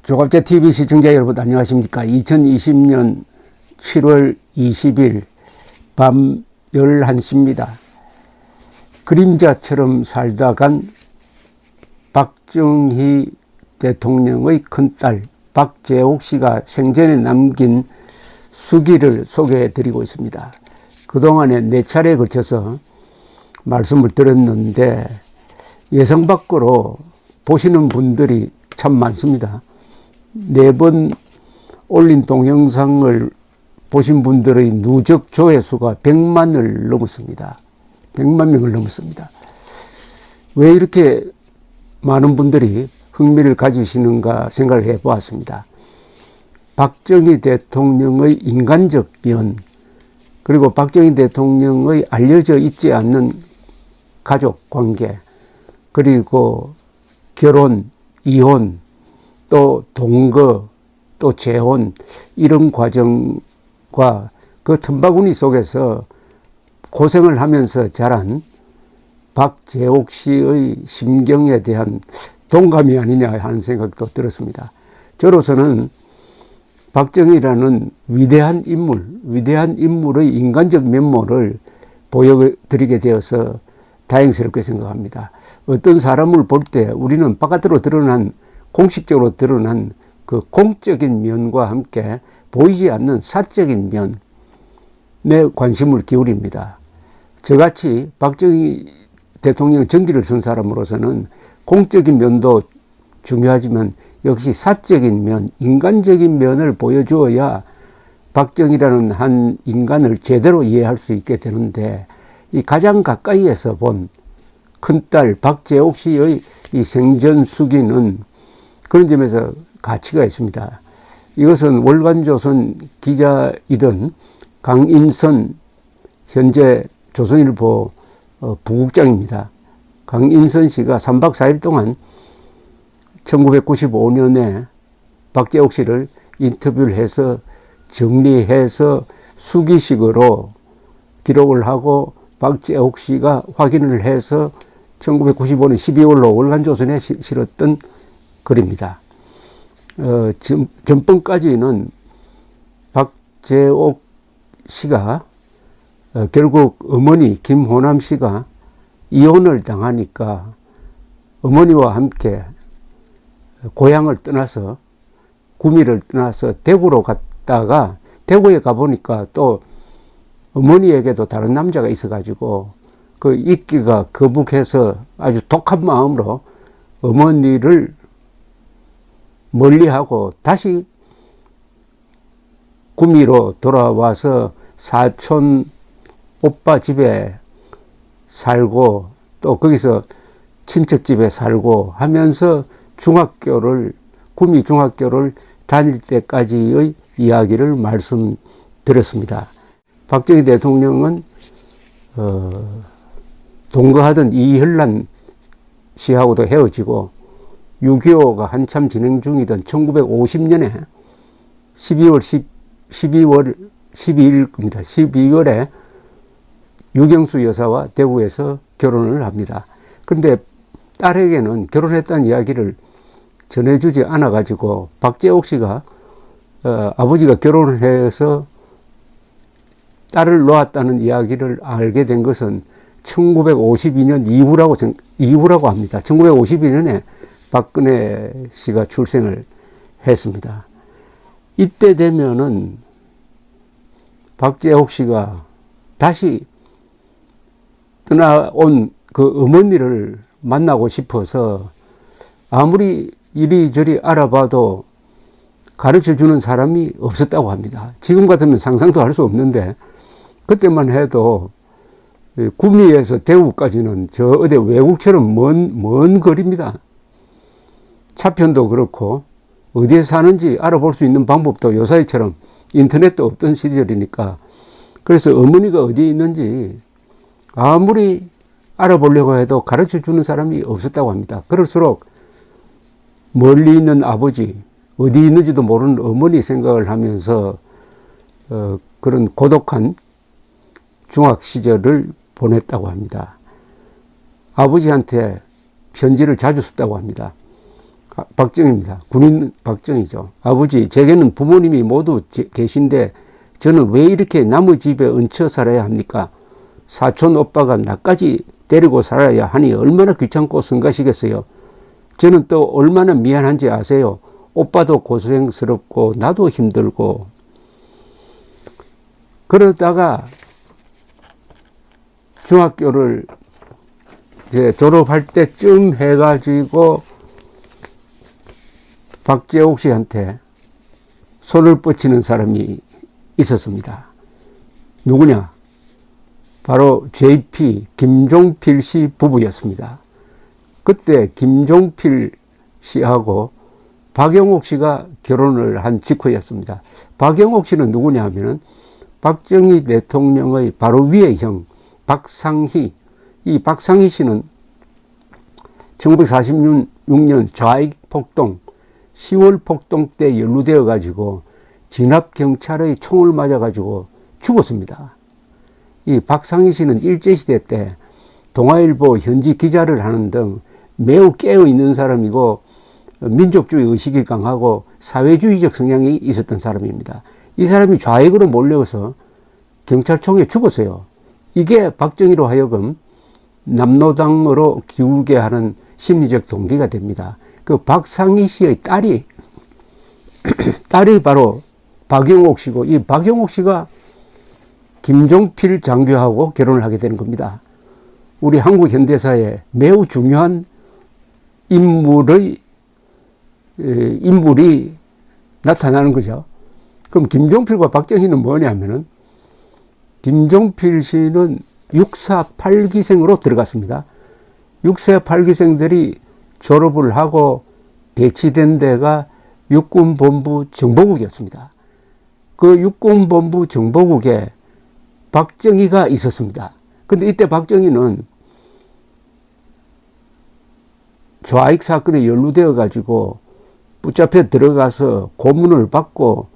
조갑제 TV 시청자 여러분 안녕하십니까. 2020년 7월 20일 밤 11시입니다. 그림자처럼 살다 간 박정희 대통령의 큰딸 박재옥 씨가 생전에 남긴 수기를 소개해 드리고 있습니다. 그동안에 4차례에 걸쳐서 말씀을 드렸는데 예상 밖으로 보시는 분들이 참 많습니다. 4번 올린 동영상을 보신 분들의 누적 조회수가 100만을 넘었습니다. 100만 명을 넘었습니다. 왜 이렇게 많은 분들이 흥미를 가지시는가 생각을 해 보았습니다. 박정희 대통령의 인간적 면, 그리고 박정희 대통령의 알려져 있지 않는 가족 관계, 그리고 결혼, 이혼, 또 동거, 또 재혼, 이런 과정과 그 틈바구니 속에서 고생을 하면서 자란 박재옥 씨의 심경에 대한 동감이 아니냐 하는 생각도 들었습니다. 저로서는 박정희라는 위대한 인물의 인간적 면모를 보여드리게 되어서 다행스럽게 생각합니다. 어떤 사람을 볼 때 우리는 바깥으로 드러난, 공식적으로 드러난 그 공적인 면과 함께 보이지 않는 사적인 면에 관심을 기울입니다. 저같이 박정희 대통령 전기를 쓴 사람으로서는 공적인 면도 중요하지만 역시 사적인 면, 인간적인 면을 보여주어야 박정희라는 한 인간을 제대로 이해할 수 있게 되는데, 이 가장 가까이에서 본 큰딸 박재옥 씨의 이 생전 수기는 그런 점에서 가치가 있습니다. 이것은 월간조선 기자이던 강인선, 현재 조선일보 부국장입니다. 강인선 씨가 3박 4일 동안 1995년에 박재옥 씨를 인터뷰를 해서 정리해서 수기식으로 기록을 하고 박재옥 씨가 확인을 해서 1995년 12월로 월간조선에 실었던 글입니다. 전번까지는 박재옥 씨가 결국 어머니 김호남 씨가 이혼을 당하니까 어머니와 함께 고향을 떠나서, 구미를 떠나서 대구로 갔다가 대구에 가보니까 또 어머니에게도 다른 남자가 있어가지고 그 있기가 거북해서 아주 독한 마음으로 어머니를 멀리하고 다시 구미로 돌아와서 사촌 오빠 집에 살고 또 거기서 친척 집에 살고 하면서 구미 중학교를 다닐 때까지의 이야기를 말씀드렸습니다. 박정희 대통령은 동거하던 이현란 씨하고도 헤어지고 6.25가 한참 진행 중이던 1950년에 12월에 유경수 여사와 대구에서 결혼을 합니다. 그런데 딸에게는 결혼했다는 이야기를 전해주지 않아가지고 박재옥 씨가 아버지가 결혼을 해서 딸을 놓았다는 이야기를 알게 된 것은 1952년 이후라고 합니다. 1952년에 박근혜 씨가 출생을 했습니다. 이때 되면은 박재옥 씨가 다시 떠나온 그 어머니를 만나고 싶어서 아무리 이리저리 알아봐도 가르쳐 주는 사람이 없었다고 합니다. 지금 같으면 상상도 할 수 없는데, 그때만 해도 구미에서 대구까지는 저 어디 외국처럼 먼 거리입니다. 차편도 그렇고 어디에 사는지 알아볼 수 있는 방법도 요사이처럼 인터넷도 없던 시절이니까, 그래서 어머니가 어디에 있는지 아무리 알아보려고 해도 가르쳐 주는 사람이 없었다고 합니다. 그럴수록 멀리 있는 아버지, 어디 있는지도 모르는 어머니 생각을 하면서 그런 고독한 중학 시절을 보냈다고 합니다. 아버지한테 편지를 자주 썼다고 합니다. 박정희입니다. 군인 박정희죠. 아버지, 제게는 부모님이 모두 계신데 저는 왜 이렇게 남의 집에 얹혀 살아야 합니까? 사촌 오빠가 나까지 데리고 살아야 하니 얼마나 귀찮고 성가시겠어요. 저는 또 얼마나 미안한지 아세요. 오빠도 고생스럽고 나도 힘들고. 그러다가 중학교를 이제 졸업할 때쯤 해가지고 박재옥 씨한테 손을 뻗치는 사람이 있었습니다. 누구냐? 바로 JP 김종필 씨 부부였습니다. 그때 김종필 씨하고 박영옥 씨가 결혼을 한 직후였습니다. 박영옥 씨는 누구냐 하면은 박정희 대통령의 바로 위의 형 박상희. 이 박상희 씨는 1946년 좌익 폭동 10월 폭동 때 연루되어 가지고 진압 경찰의 총을 맞아 가지고 죽었습니다. 이 박상희 씨는 일제시대 때 동아일보 현지 기자를 하는 등 매우 깨어 있는 사람이고 민족주의 의식이 강하고 사회주의적 성향이 있었던 사람입니다. 이 사람이 좌익으로 몰려서 경찰총에 죽었어요. 이게 박정희로 하여금 남로당으로 기울게 하는 심리적 동기가 됩니다. 그 박상희 씨의 딸이 바로 박영옥 씨고, 이 박영옥 씨가 김종필 장교하고 결혼을 하게 되는 겁니다. 우리 한국 현대사에 매우 중요한 인물이 나타나는 거죠. 그럼 김종필과 박정희는 뭐냐면은, 김종필 씨는 6사 8기생으로 들어갔습니다. 6사 8기생들이 졸업을 하고 배치된 데가 육군본부 정보국이었습니다. 그 육군본부 정보국에 박정희가 있었습니다. 근데 이때 박정희는 좌익 사건에 연루되어 가지고 붙잡혀 들어가서 고문을 받고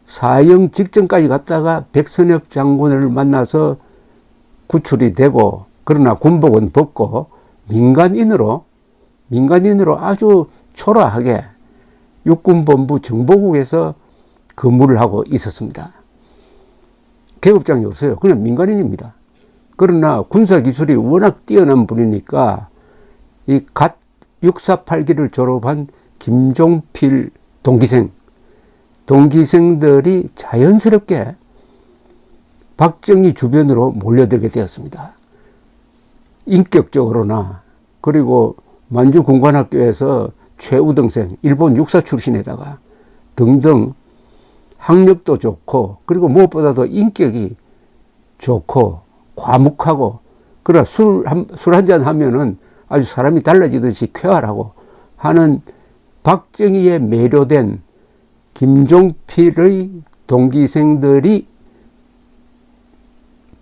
사형 직전까지 갔다가 백선엽 장군을 만나서 구출이 되고, 그러나 군복은 벗고 민간인으로 아주 초라하게 육군본부 정보국에서 근무를 하고 있었습니다. 계급장이 없어요. 그냥 민간인입니다. 그러나 군사기술이 워낙 뛰어난 분이니까 이 갓 648기를 졸업한 김종필 동기생들이 자연스럽게 박정희 주변으로 몰려들게 되었습니다. 인격적으로나, 그리고 만주군관학교에서 최우등생, 일본 육사 출신에다가 등등 학력도 좋고, 그리고 무엇보다도 인격이 좋고 과묵하고, 그러나 술 한잔 하면은 아주 사람이 달라지듯이 쾌활하고 하는 박정희에 매료된 김종필의 동기생들이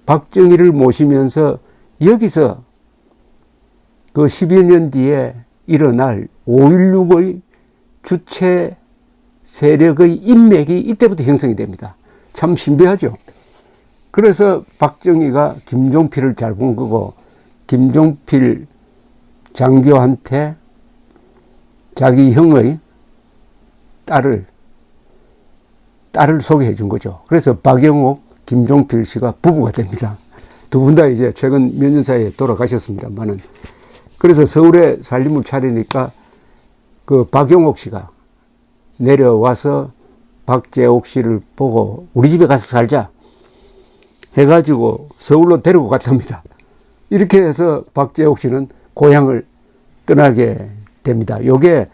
박정희를 모시면서 여기서 그 10여 년 뒤에 일어날 5.16의 주체 세력의 인맥이 이때부터 형성이 됩니다. 참 신비하죠. 그래서 박정희가 김종필을 잘 본 거고, 김종필 장교한테 자기 형의 딸을 소개해 준 거죠. 그래서 박영옥, 김종필 씨가 부부가 됩니다. 두 분 다 이제 최근 몇 년 사이에 돌아가셨습니다만은. 그래서 서울에 살림을 차리니까 그 박영옥 씨가 내려와서 박재옥 씨를 보고 우리 집에 가서 살자 해가지고 서울로 데리고 갔답니다. 이렇게 해서 박재옥 씨는 고향을 떠나게 됩니다. 요게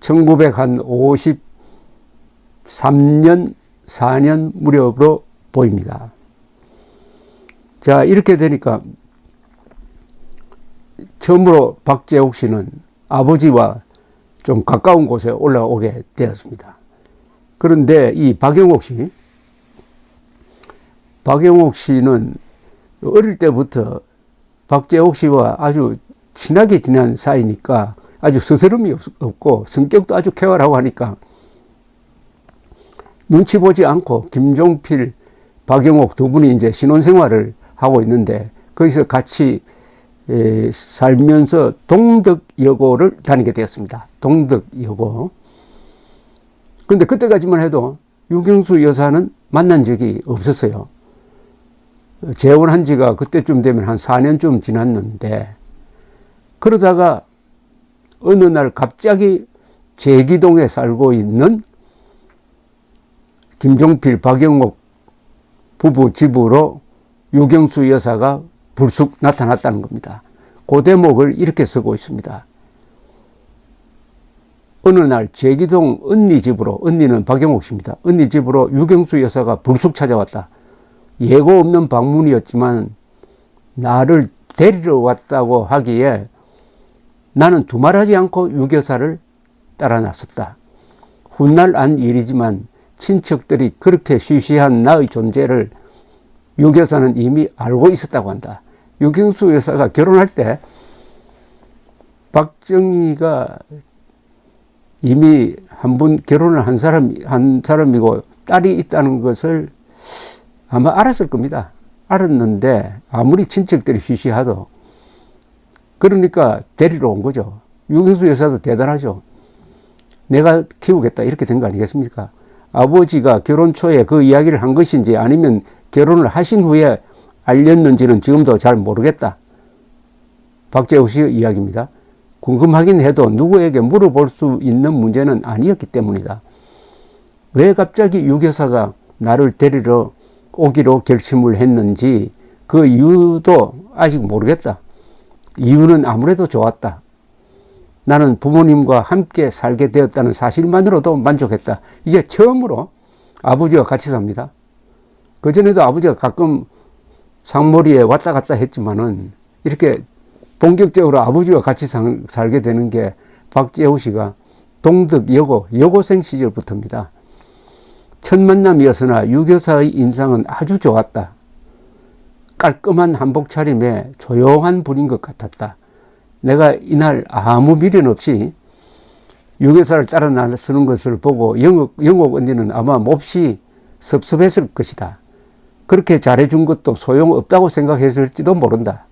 1953년, 4년 무렵으로 보입니다. 자, 이렇게 되니까 처음으로 박재옥 씨는 아버지와 좀 가까운 곳에 올라오게 되었습니다. 그런데 이 박영옥 씨는 어릴 때부터 박재옥 씨와 아주 친하게 지낸 사이니까 아주 스스럼이 없고 성격도 아주 쾌활하고 하니까 눈치 보지 않고 김종필, 박영옥 두 분이 이제 신혼생활을 하고 있는데 거기서 같이 살면서 동덕여고를 다니게 되었습니다. 동덕여고. 근데 그때까지만 해도 유경수 여사는 만난 적이 없었어요. 재혼한 지가 그때쯤 되면 한 4년쯤 지났는데, 그러다가 어느 날 갑자기 제기동에 살고 있는 김종필, 박영옥 부부 집으로 유경수 여사가 불쑥 나타났다는 겁니다. 그 대목을 이렇게 쓰고 있습니다. 어느 날 제기동 언니 집으로, 언니는 박영옥 씨입니다. 언니 집으로 유경수 여사가 불쑥 찾아왔다. 예고 없는 방문이었지만 나를 데리러 왔다고 하기에 나는 두말하지 않고 유 여사를 따라 나섰다. 훗날 안 일이지만 친척들이 그렇게 시시한 나의 존재를 유 여사는 이미 알고 있었다고 한다. 유경수 여사가 결혼할 때 박정희가 이미 한 분 결혼을 한 사람이고 딸이 있다는 것을 아마 알았을 겁니다. 알았는데 아무리 친척들이 시시하도 그러니까 데리러 온 거죠. 유경수 여사도 대단하죠. 내가 키우겠다 이렇게 된 거 아니겠습니까? 아버지가 결혼 초에 그 이야기를 한 것인지 아니면 결혼을 하신 후에 알렸는지는 지금도 잘 모르겠다. 박재우 씨의 이야기입니다. 궁금하긴 해도 누구에게 물어볼 수 있는 문제는 아니었기 때문이다. 왜 갑자기 유 여사가 나를 데리러 오기로 결심을 했는지 그 이유도 아직 모르겠다. 이유는 아무래도 좋았다. 나는 부모님과 함께 살게 되었다는 사실만으로도 만족했다. 이제 처음으로 아버지와 같이 삽니다. 그전에도 아버지가 가끔 상머리에 왔다 갔다 했지만은 이렇게 본격적으로 아버지와 같이 살게 되는 게 박재호 씨가 동덕여고, 여고생 시절부터입니다. 첫 만남이었으나 유 여사의 인상은 아주 좋았다. 깔끔한 한복 차림에 조용한 분인 것 같았다. 내가 이날 아무 미련 없이 유 여사를 따라 나서는 것을 보고 영옥 언니는 아마 몹시 섭섭했을 것이다. 그렇게 잘해준 것도 소용없다고 생각했을지도 모른다.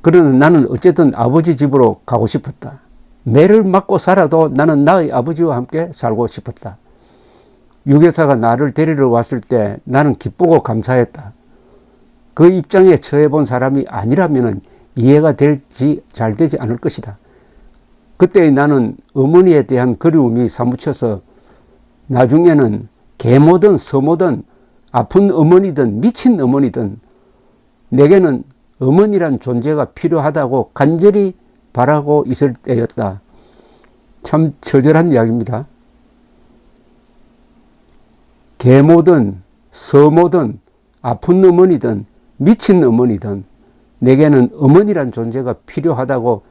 그러나 나는 어쨌든 아버지 집으로 가고 싶었다. 매를 맞고 살아도 나는 나의 아버지와 함께 살고 싶었다. 유 여사가 나를 데리러 왔을 때 나는 기쁘고 감사했다. 그 입장에 처해본 사람이 아니라면 이해가 잘 되지 않을 것이다. 그때 나는 어머니에 대한 그리움이 사무쳐서 나중에는 계모든 서모든 아픈 어머니든 미친 어머니든 내게는 어머니란 존재가 필요하다고 간절히 바라고 있을 때였다. 참 처절한 이야기입니다. 계모든 서모든 아픈 어머니든 미친 어머니든 내게는 어머니란 존재가 필요하다고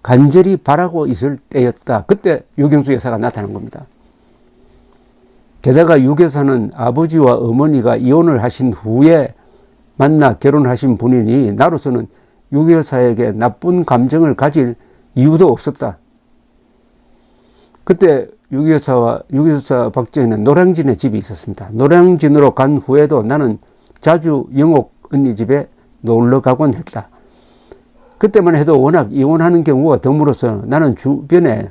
간절히 바라고 있을 때였다. 그때 유경수 여사가 나타난 겁니다. 게다가 유 여사는 아버지와 어머니가 이혼을 하신 후에 만나 결혼하신 분이니 나로서는 유 여사에게 나쁜 감정을 가질 이유도 없었다. 그때 유 여사 박정희는 노량진에 집이 있었습니다. 노량진으로 간 후에도 나는 자주 영옥 언니 집에 놀러 가곤 했다. 그때만 해도 워낙 이혼하는 경우가 드물어서 나는 주변에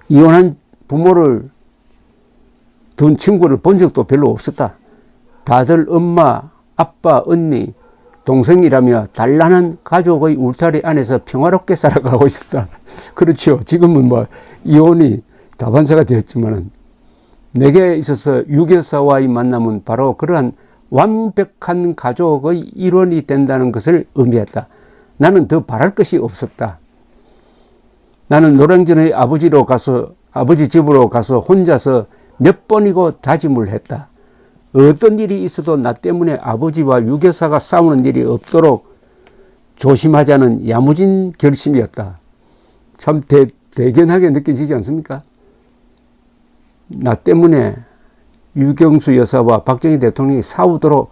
이혼한 부모를 둔 친구를 본 적도 별로 없었다. 다들 엄마, 아빠, 언니, 동생이라며 단란한 가족의 울타리 안에서 평화롭게 살아가고 있었다. 그렇죠. 지금은 뭐 이혼이 다반사가 되었지만은 내게 있어서 유 여사와의 만남은 바로 그러한 완벽한 가족의 일원이 된다는 것을 의미했다. 나는 더 바랄 것이 없었다. 나는 노량진의 아버지 집으로 가서 혼자서 몇 번이고 다짐을 했다. 어떤 일이 있어도 나 때문에 아버지와 유 여사가 싸우는 일이 없도록 조심하자는 야무진 결심이었다. 참 대견하게 느껴지지 않습니까? 나 때문에 유경수 여사와 박정희 대통령이 싸우도록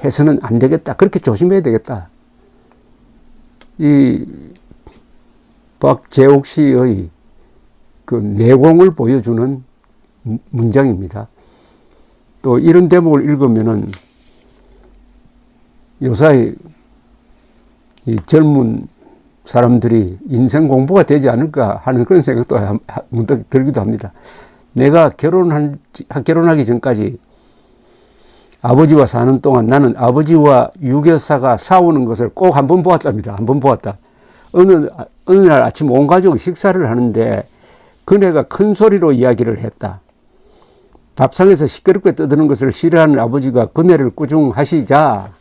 해서는 안 되겠다. 그렇게 조심해야 되겠다. 이 박재옥 씨의 그 내공을 보여주는 문장입니다. 또 이런 대목을 읽으면은 요사이 이 젊은 사람들이 인생 공부가 되지 않을까 하는 그런 생각도 문득 들기도 합니다. 내가 결혼하기 전까지 아버지와 사는 동안 나는 아버지와 유교사가 싸우는 것을 꼭 한 번 보았답니다. 한 번 보았다. 어느 날 아침 온 가족이 식사를 하는데 그네가 큰 소리로 이야기를 했다. 밥상에서 시끄럽게 떠드는 것을 싫어하는 아버지가 그네를 꾸중하시자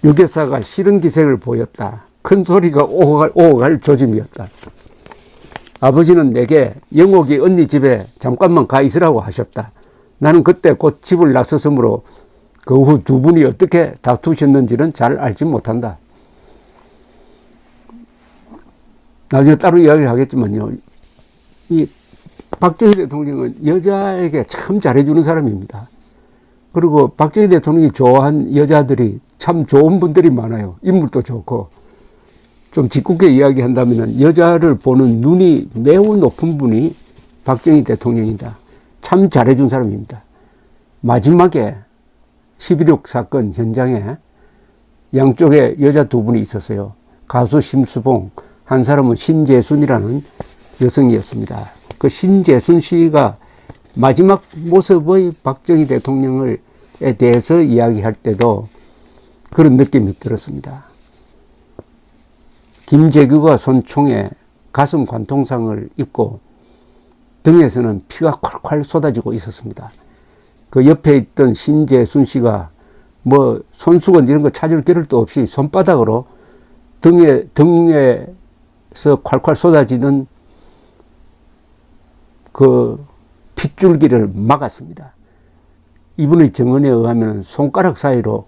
유교사가 싫은 기색을 보였다. 큰 소리가 오갈 조짐이었다. 아버지는 내게 영옥이 언니 집에 잠깐만 가 있으라고 하셨다. 나는 그때 곧 집을 나섰으므로 그 후 두 분이 어떻게 다투셨는지는 잘 알지 못한다. 나중에 따로 이야기를 하겠지만요. 이 박정희 대통령은 여자에게 참 잘해주는 사람입니다. 그리고 박정희 대통령이 좋아한 여자들이 참 좋은 분들이 많아요. 인물도 좋고. 좀 짓궂게 이야기한다면 여자를 보는 눈이 매우 높은 분이 박정희 대통령이다. 참 잘해준 사람입니다. 마지막에 11.6 사건 현장에 양쪽에 여자 두 분이 있었어요. 가수 심수봉, 한 사람은 신재순이라는 여성이었습니다. 그 신재순 씨가 마지막 모습의 박정희 대통령에 대해서 이야기할 때도 그런 느낌이 들었습니다. 김재규가 손총에 가슴 관통상을 입고 등에서는 피가 콸콸 쏟아지고 있었습니다. 그 옆에 있던 신재순 씨가 뭐 손수건 이런 거 찾을 겨를도 없이 손바닥으로 등에서 콸콸 쏟아지는 그 핏줄기를 막았습니다. 이분의 증언에 의하면 손가락 사이로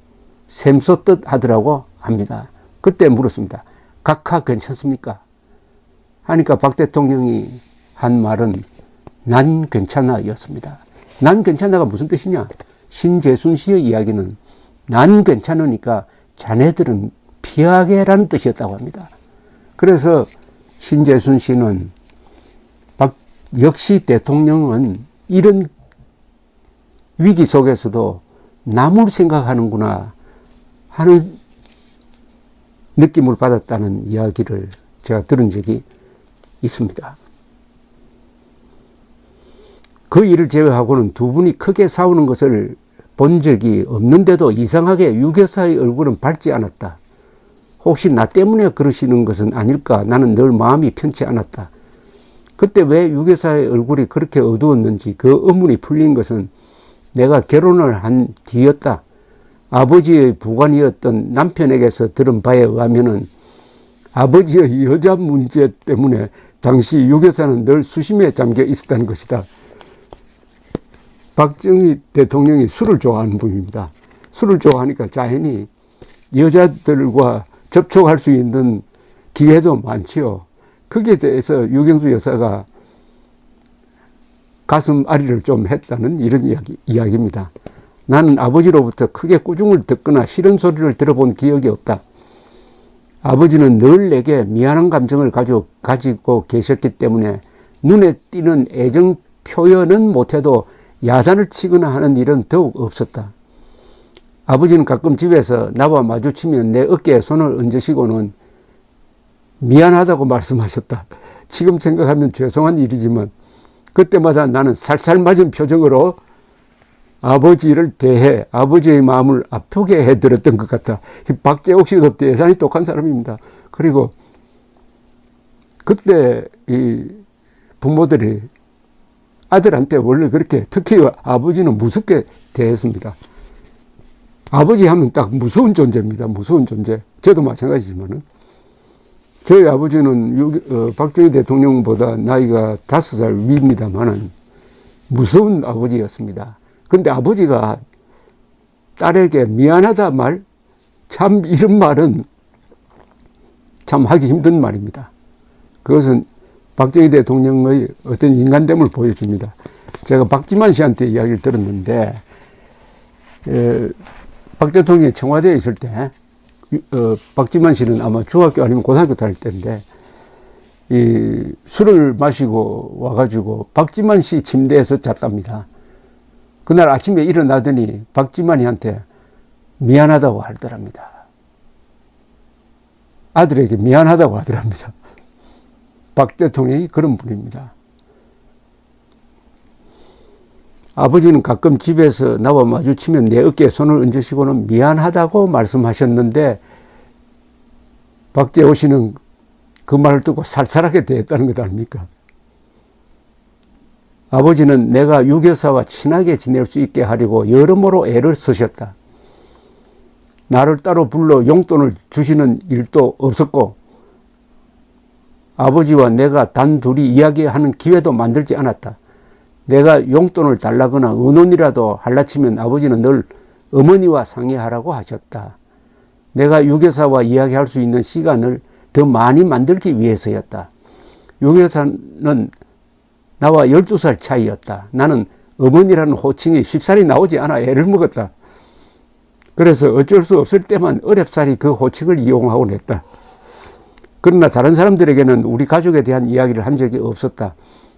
샘솟듯 하더라고 합니다. 그때 물었습니다. 각하 괜찮습니까? 하니까 박 대통령이 한 말은 난 괜찮아 였습니다. 난 괜찮아가 무슨 뜻이냐? 신재순 씨의 이야기는 난 괜찮으니까 자네들은 피하게라는 뜻이었다고 합니다. 그래서 신재순 씨는 역시 대통령은 이런 위기 속에서도 남을 생각하는구나 하는 느낌을 받았다는 이야기를 제가 들은 적이 있습니다. 그 일을 제외하고는 두 분이 크게 싸우는 것을 본 적이 없는데도 이상하게 유교사의 얼굴은 밝지 않았다. 혹시 나 때문에 그러시는 것은 아닐까? 나는 늘 마음이 편치 않았다. 그때 왜 유교사의 얼굴이 그렇게 어두웠는지 그 의문이 풀린 것은 내가 결혼을 한 뒤였다. 아버지의 부관이었던 남편에게서 들은 바에 의하면은 아버지의 여자 문제 때문에 당시 유교사는 늘 수심에 잠겨 있었다는 것이다. 박정희 대통령이 술을 좋아하는 분입니다. 술을 좋아하니까 자연히 여자들과 접촉할 수 있는 기회도 많지요. 거기에 대해서 유경수 여사가 가슴 아리를 좀 했다는 이런 이야기입니다. 나는 아버지로부터 크게 꾸중을 듣거나 싫은 소리를 들어본 기억이 없다. 아버지는 늘 내게 미안한 감정을 가지고 계셨기 때문에 눈에 띄는 애정 표현은 못해도 야단을 치거나 하는 일은 더욱 없었다. 아버지는 가끔 집에서 나와 마주치면 내 어깨에 손을 얹으시고는 미안하다고 말씀하셨다. 지금 생각하면 죄송한 일이지만 그때마다 나는 살살 맞은 표정으로 아버지를 대해 아버지의 마음을 아프게 해드렸던 것 같다. 박재옥 씨도 대단히 똑똑한 사람입니다. 그리고 그때 이 부모들이 아들한테 원래 그렇게 특히 아버지는 무섭게 대했습니다. 아버지 하면 딱 무서운 존재입니다. 무서운 존재. 저도 마찬가지지만은 저희 아버지는 박정희 대통령보다 나이가 5살 위입니다만은 무서운 아버지였습니다. 근데 아버지가 딸에게 미안하다 말, 참 이런 말은 참 하기 힘든 말입니다. 그것은 박정희 대통령의 어떤 인간됨을 보여줍니다. 제가 박지만 씨한테 이야기를 들었는데 박 대통령이 청와대에 있을 때 박지만 씨는 아마 중학교 아니면 고등학교 다닐 때인데 이 술을 마시고 와가지고 박지만 씨 침대에서 잤답니다. 그날 아침에 일어나더니 박지만이한테 미안하다고 하더랍니다. 아들에게 미안하다고 하더랍니다. 박 대통령이 그런 분입니다. 아버지는 가끔 집에서 나와 마주치면 내 어깨에 손을 얹으시고는 미안하다고 말씀하셨는데 박재호 씨는 그 말을 듣고 살살하게 대했다는 것 아닙니까? 아버지는 내가 유교사와 친하게 지낼 수 있게 하려고 여러모로 애를 쓰셨다. 나를 따로 불러 용돈을 주시는 일도 없었고 아버지와 내가 단둘이 이야기하는 기회도 만들지 않았다. 내가 용돈을 달라거나 의논이라도 할라치면 아버지는 늘 어머니와 상의하라고 하셨다. 내가 유교사와 이야기할 수 있는 시간을 더 많이 만들기 위해서였다. 유교사는 나와 12살 차이였다. 나는 어머니라는 호칭이 쉽사리 나오지 않아 애를 먹었다. 그래서 어쩔 수 없을 때만 어렵사리 그 호칭을 이용하곤 했다. 그러나 다른 사람들에게는 우리 가족에 대한 이야기를 한 적이 없었다.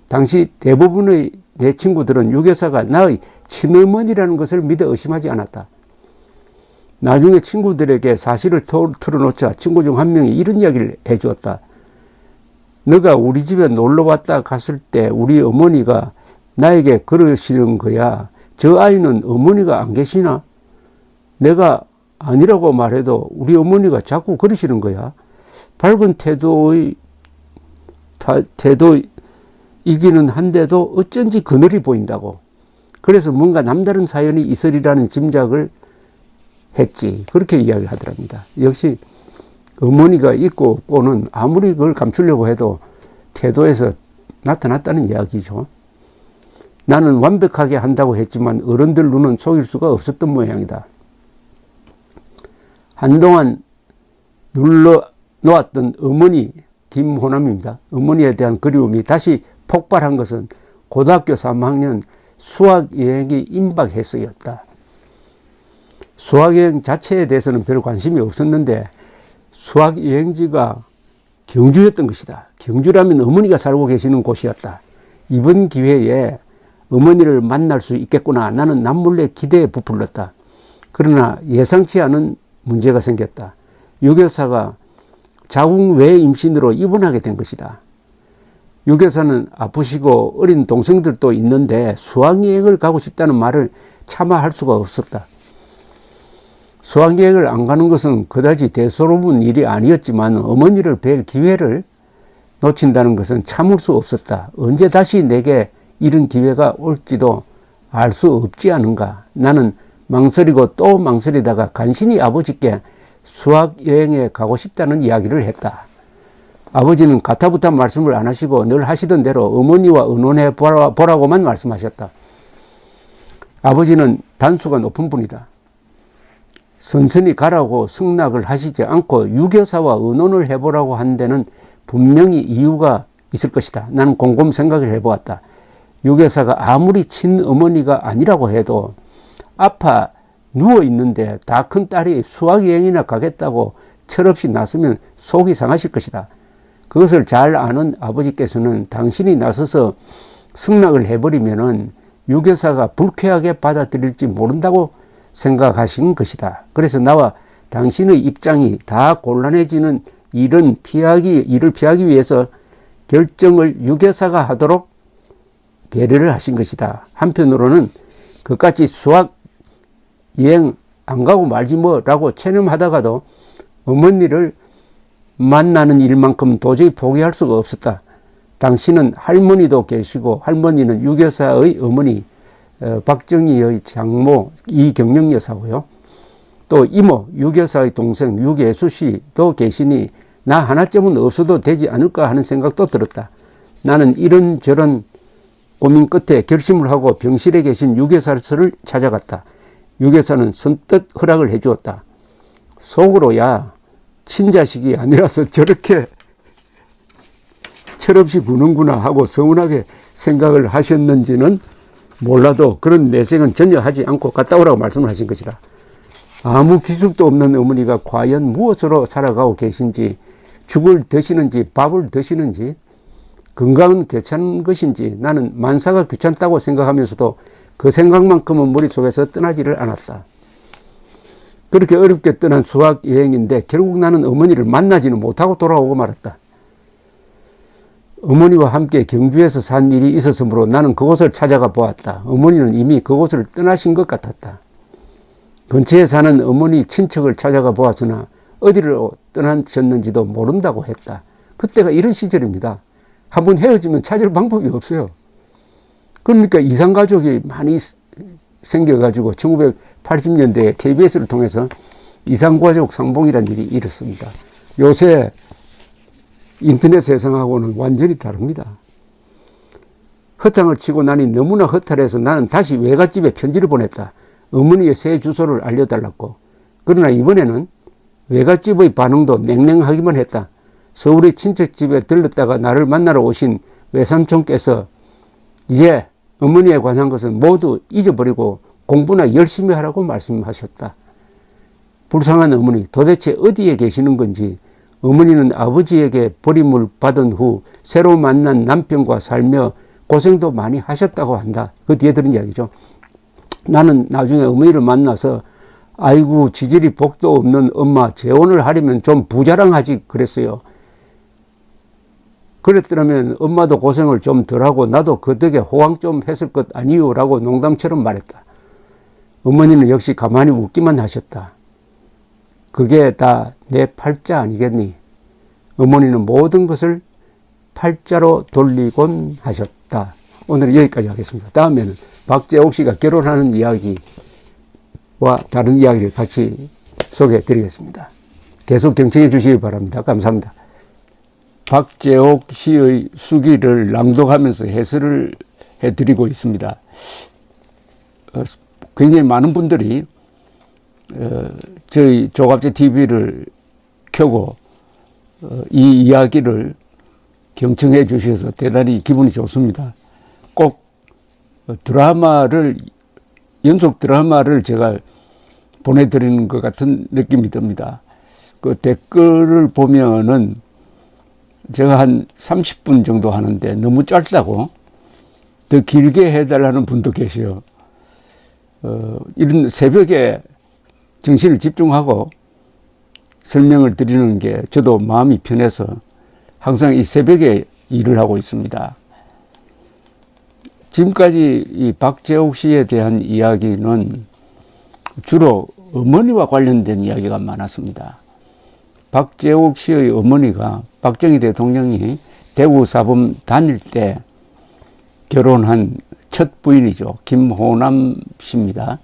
당시 대부분의 내 친구들은 유교사가 나의 친어머니라는 것을 믿어 의심하지 않았다. 나중에 친구들에게 사실을 털어놓자 친구 중 한 명이 이런 이야기를 해주었다. 너가 우리 집에 놀러 왔다 갔을 때 우리 어머니가 나에게 그러시는 거야. 저 아이는 어머니가 안 계시나? 내가 아니라고 말해도 우리 어머니가 자꾸 그러시는 거야. 밝은 태도이기는 한데도 어쩐지 그늘이 보인다고. 그래서 뭔가 남다른 사연이 있으리라는 짐작을 했지. 그렇게 이야기를 하더랍니다. 역시 어머니가 있고 없고는 아무리 그걸 감추려고 해도 태도에서 나타났다는 이야기죠. 나는 완벽하게 한다고 했지만 어른들 눈은 속일 수가 없었던 모양이다. 한동안 눌러놓았던 어머니 김호남입니다. 어머니에 대한 그리움이 다시 폭발한 것은 고등학교 3학년 수학여행이 임박해서였다. 수학여행 자체에 대해서는 별 관심이 없었는데 수학여행지가 경주였던 것이다. 경주라면 어머니가 살고 계시는 곳이었다. 이번 기회에 어머니를 만날 수 있겠구나. 나는 남몰래 기대에 부풀렸다. 그러나 예상치 않은 문제가 생겼다. 유교사가 자궁 외 임신으로 입원하게 된 것이다. 유교사는 아프시고 어린 동생들도 있는데 수학여행을 가고 싶다는 말을 차마 할 수가 없었다. 수학여행을 안 가는 것은 그다지 대수로운 일이 아니었지만 어머니를 뵐 기회를 놓친다는 것은 참을 수 없었다. 언제 다시 내게 이런 기회가 올지도 알 수 없지 않은가. 나는 망설이고 또 망설이다가 간신히 아버지께 수학여행에 가고 싶다는 이야기를 했다. 아버지는 가타부타 말씀을 안 하시고 늘 하시던 대로 어머니와 의논해 보라고만 말씀하셨다. 아버지는 단수가 높은 분이다. 선선히 가라고 승낙을 하시지 않고 유교사와 의논을 해보라고 한 데는 분명히 이유가 있을 것이다. 나는 곰곰 생각을 해보았다. 유교사가 아무리 친어머니가 아니라고 해도 아파 누워있는데 다 큰 딸이 수학여행이나 가겠다고 철없이 나서면 속이 상하실 것이다. 그것을 잘 아는 아버지께서는 당신이 나서서 승낙을 해버리면은 유교사가 불쾌하게 받아들일지 모른다고 생각하신 것이다. 그래서 나와 당신의 입장이 다 곤란해지는 일을 피하기 위해서 결정을 유교사가 하도록 배려를 하신 것이다. 한편으로는 그까지 수학 여행 안 가고 말지 뭐라고 체념하다가도 어머니를 만나는 일만큼 도저히 포기할 수가 없었다. 당신은 할머니도 계시고 할머니는 유교사의 어머니 박정희의 장모 이경영 여사고요. 또 이모 유교사의 동생 유계수 씨도 계시니 나 하나쯤은 없어도 되지 않을까 하는 생각도 들었다. 나는 이런저런 고민 끝에 결심을 하고 병실에 계신 유교사를 찾아갔다. 유교사는 선뜻 허락을 해주었다. 속으로 야 친자식이 아니라서 저렇게 철없이 구는구나 하고 서운하게 생각을 하셨는지는 몰라도 그런 내색은 전혀 하지 않고 갔다 오라고 말씀을 하신 것이다. 아무 기술도 없는 어머니가 과연 무엇으로 살아가고 계신지, 죽을 드시는지 밥을 드시는지, 건강은 괜찮은 것인지 나는 만사가 귀찮다고 생각하면서도 그 생각만큼은 머릿속에서 떠나지를 않았다. 그렇게 어렵게 떠난 수학 여행인데 결국 나는 어머니를 만나지는 못하고 돌아오고 말았다. 어머니와 함께 경주에서 산 일이 있었으므로 나는 그곳을 찾아가 보았다. 어머니는 이미 그곳을 떠나신 것 같았다. 근처에 사는 어머니 친척을 찾아가 보았으나 어디로 떠나셨는지도 모른다고 했다. 그때가 이런 시절입니다. 한번 헤어지면 찾을 방법이 없어요. 그러니까 이산가족이 많이 생겨가지고 1980년대에 KBS를 통해서 이산가족 상봉이라는 일이 일었습니다. 요새 인터넷 세상하고는 완전히 다릅니다. 허탕을 치고 나니 너무나 허탈해서 나는 다시 외갓집에 편지를 보냈다. 어머니의 새 주소를 알려달라고. 그러나 이번에는 외갓집의 반응도 냉랭하기만 했다. 서울의 친척집에 들렀다가 나를 만나러 오신 외삼촌께서 이제 어머니에 관한 것은 모두 잊어버리고 공부나 열심히 하라고 말씀하셨다. 불쌍한 어머니, 도대체 어디에 계시는 건지. 어머니는 아버지에게 버림을 받은 후 새로 만난 남편과 살며 고생도 많이 하셨다고 한다. 그 뒤에 들은 이야기죠. 나는 나중에 어머니를 만나서 아이고 지질이 복도 없는 엄마 재혼을 하려면 좀 부자랑하지 그랬어요. 그랬더라면 엄마도 고생을 좀 덜하고 나도 그 덕에 호강 좀 했을 것 아니요 라고 농담처럼 말했다. 어머니는 역시 가만히 웃기만 하셨다. 그게 다 내 팔자 아니겠니? 어머니는 모든 것을 팔자로 돌리곤 하셨다. 오늘은 여기까지 하겠습니다. 다음에는 박재옥 씨가 결혼하는 이야기와 다른 이야기를 같이 소개해 드리겠습니다. 계속 경청해 주시기 바랍니다. 감사합니다. 박재옥 씨의 수기를 낭독하면서 해설을 해드리고 있습니다. 굉장히 많은 분들이 저희 조갑제 TV를 켜고 이 이야기를 경청해 주셔서 대단히 기분이 좋습니다. 꼭 연속 드라마를 제가 보내드리는 것 같은 느낌이 듭니다. 그 댓글을 보면은 제가 한 30분 정도 하는데 너무 짧다고 더 길게 해달라는 분도 계셔요. 이런 새벽에 정신을 집중하고 설명을 드리는 게 저도 마음이 편해서 항상 이 새벽에 일을 하고 있습니다. 지금까지 이 박재옥 씨에 대한 이야기는 주로 어머니와 관련된 이야기가 많았습니다. 박재옥 씨의 어머니가 박정희 대통령이 대구 사범 다닐 때 결혼한 첫 부인이죠. 김호남 씨입니다.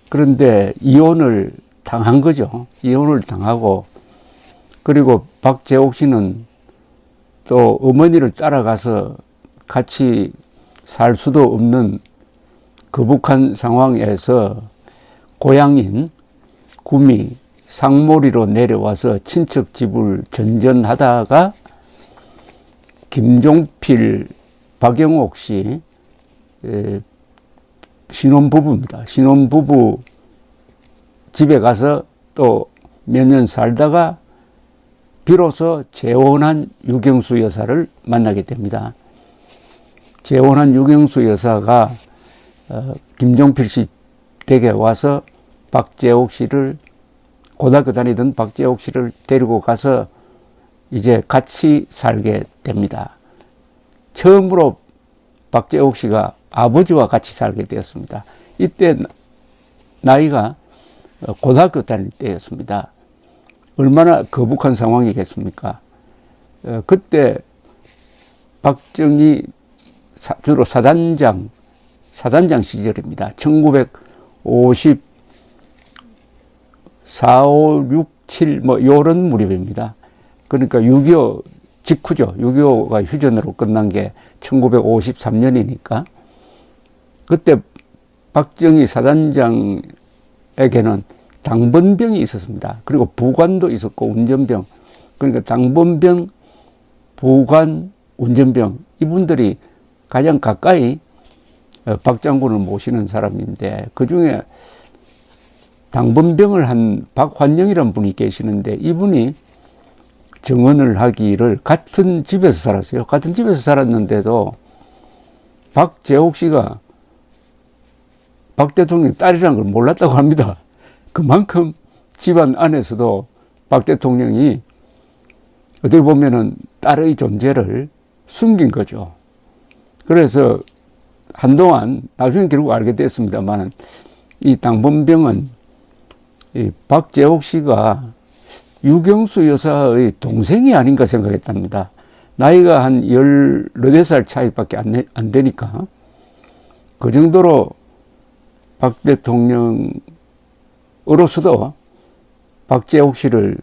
그런데 이혼을 당한 거죠. 이혼을 당하고 그리고 박재옥 씨는 또 어머니를 따라가서 같이 살 수도 없는 거북한 상황에서 고향인 구미 상모리로 내려와서 친척 집을 전전하다가 김종필, 박영옥 씨 신혼부부입니다. 신혼부부 집에 가서 또 몇 년 살다가 비로소 재혼한 유경수 여사를 만나게 됩니다. 재혼한 유경수 여사가 김종필 씨 댁에 와서 박재옥 씨를 고등학교 다니던 박재옥 씨를 데리고 가서 이제 같이 살게 됩니다. 처음으로 박재옥 씨가 아버지와 같이 살게 되었습니다. 이때 나이가 고등학교 다닐 때였습니다. 얼마나 거북한 상황이겠습니까? 그때 박정희 주로 사단장 시절입니다. 1954, 5, 6, 7 뭐 요런 무렵입니다. 그러니까 6.25 직후죠. 6.25가 휴전으로 끝난 게 1953년이니까 그때 박정희 사단장에게는 당번병이 있었습니다. 그리고 부관도 있었고 운전병. 그러니까 당번병, 부관, 운전병 이분들이 가장 가까이 박 장군을 모시는 사람인데 그중에 당번병을 한 박환영이라는 분이 계시는데 이분이 정언을 하기를 같은 집에서 살았어요. 같은 집에서 살았는데도 박재옥 씨가 박 대통령 딸이라는 걸 몰랐다고 합니다. 그만큼 집안 안에서도 박 대통령이 어떻게 보면은 딸의 존재를 숨긴 거죠. 그래서 한동안 나중에 결국 알게 됐습니다만 이 당범병은 이 박재옥 씨가 유경수 여사의 동생이 아닌가 생각했답니다. 나이가 한 14살 차이밖에 안 되니까 그 정도로 박 대통령으로서도 박재옥 씨를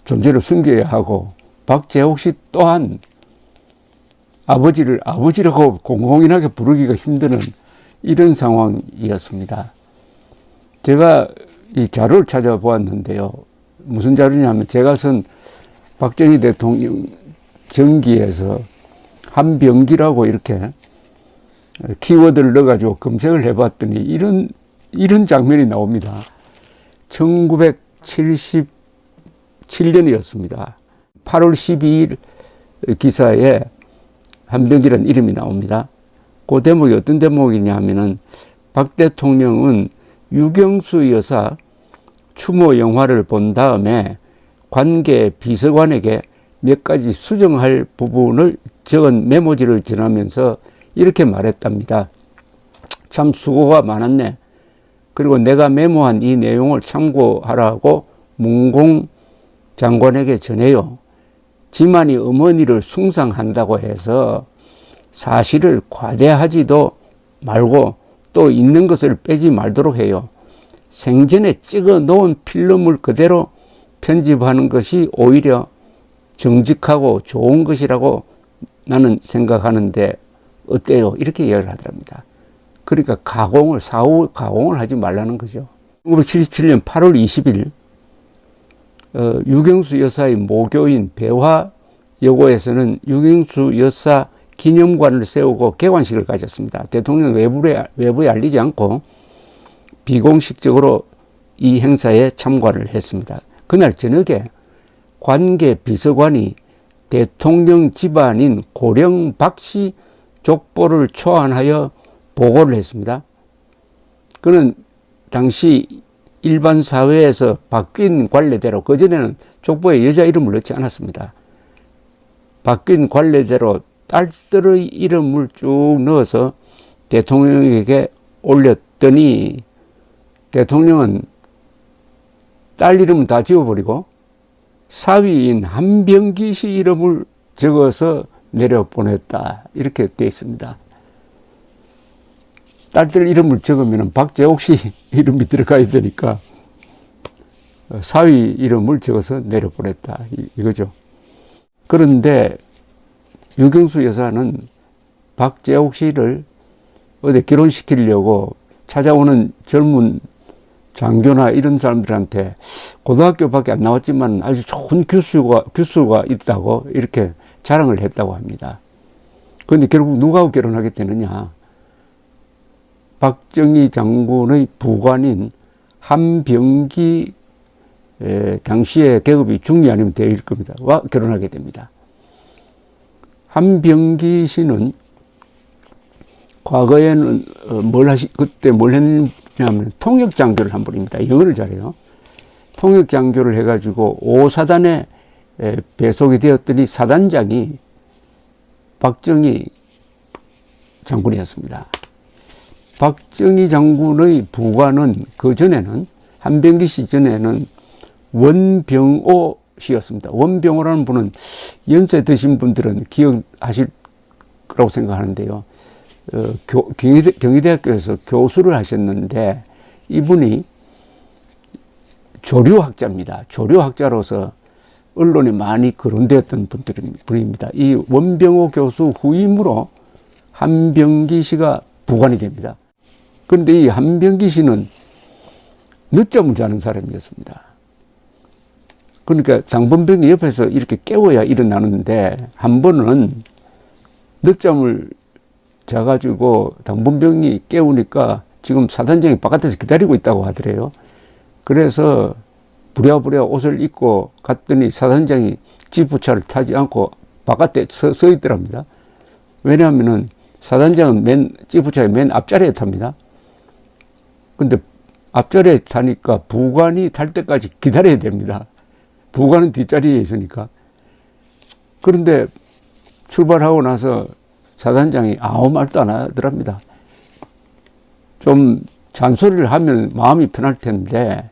존재를 숨겨야 하고 박재옥 씨 또한 아버지를 아버지라고 공공연하게 부르기가 힘드는 이런 상황이었습니다. 제가 이 자료를 찾아보았는데요. 무슨 자료냐면 제가 쓴 박정희 대통령 전기에서 한병기라고 이렇게 키워드를 넣어가지고 검색을 해봤더니 이런 장면이 나옵니다. 1977년이었습니다. 8월 12일 기사에 한병기라는 이름이 나옵니다. 그 대목이 어떤 대목이냐면은 박 대통령은 유경수 여사 추모 영화를 본 다음에 관계 비서관에게 몇 가지 수정할 부분을 적은 메모지를 전하면서 이렇게 말했답니다. 참 수고가 많았네. 그리고 내가 메모한 이 내용을 참고하라고 문공 장관에게 전해요. 지만이 어머니를 숭상한다고 해서 사실을 과대하지도 말고 또 있는 것을 빼지 말도록 해요. 생전에 찍어 놓은 필름을 그대로 편집하는 것이 오히려 정직하고 좋은 것이라고 나는 생각하는데 어때요? 이렇게 이야기를 하더랍니다. 그러니까 사후 가공을 하지 말라는 거죠. 1977년 8월 20일 유경수 여사의 모교인 배화여고에서는 유경수 여사 기념관을 세우고 개관식을 가졌습니다. 대통령 외부에 알리지 않고 비공식적으로 이 행사에 참관을 했습니다. 그날 저녁에 관계 비서관이 대통령 집안인 고령 박씨 족보를 초안하여 보고를 했습니다. 그는 당시 일반 사회에서 바뀐 관례대로 그전에는 족보에 여자 이름을 넣지 않았습니다. 바뀐 관례대로 딸들의 이름을 쭉 넣어서 대통령에게 올렸더니 대통령은 딸 이름은 다 지워버리고 사위인 한병기 씨 이름을 적어서 내려보냈다. 이렇게 되어 있습니다. 딸들 이름을 적으면 박재옥 씨 이름이 들어가야 되니까 사위 이름을 적어서 내려보냈다. 이거죠. 그런데 유경수 여사는 박재옥 씨를 어디 결혼시키려고 찾아오는 젊은 장교나 이런 사람들한테 고등학교밖에 안 나왔지만 아주 좋은 교수가 있다고 이렇게 자랑을 했다고 합니다. 그런데 결국 누구하고 결혼하게 되느냐? 박정희 장군의 부관인 한병기 당시에 계급이 중위 아니면 대위일 겁니다. 와 결혼하게 됩니다. 한병기 씨는 과거에는 그때 뭘 했냐면 통역장교를 한 분입니다. 영어를 잘해요. 통역장교를 해가지고 5사단에 배속이 되었더니 사단장이 박정희 장군이었습니다. 박정희 장군의 부관은 그 전에는 한병기 씨 전에는 원병오 씨였습니다. 원병오라는 분은 연세 드신 분들은 기억하실 거라고 생각하는데요. 경희대학교에서 교수를 하셨는데 이분이 조류학자입니다. 조류학자로서 언론에 많이 거론되었던 분입니다. 이 원병오 교수 후임으로 한병기 씨가 부관이 됩니다. 그런데 이 한병기 씨는 늦잠을 자는 사람이었습니다. 그러니까 당범병이 옆에서 이렇게 깨워야 일어나는데 한 번은 늦잠을 자가지고 당범병이 깨우니까 지금 사단장이 바깥에서 기다리고 있다고 하더래요. 그래서 부랴부랴 옷을 입고 갔더니 사단장이 지프차를 타지 않고 바깥에 서 있더랍니다. 왜냐하면은 사단장은 지프차의 맨 앞자리에 탑니다. 근데 앞자리에 타니까 부관이 탈 때까지 기다려야 됩니다. 부관은 뒷자리에 있으니까. 그런데 출발하고 나서 사단장이 아무 말도 안 하더랍니다. 좀 잔소리를 하면 마음이 편할 텐데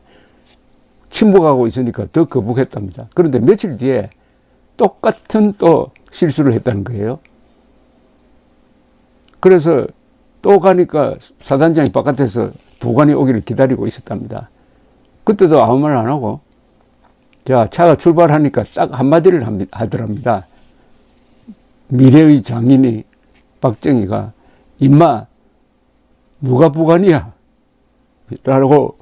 침묵하고 있으니까 더 거북했답니다. 그런데 며칠 뒤에 똑같은 또 실수를 했다는 거예요. 그래서 또 가니까 사단장이 바깥에서 부관이 오기를 기다리고 있었답니다. 그때도 아무 말 안 하고, 자, 차가 출발하니까 딱 한마디를 하더랍니다. 미래의 장인이 박정희가, 임마, 누가 부관이야? 라고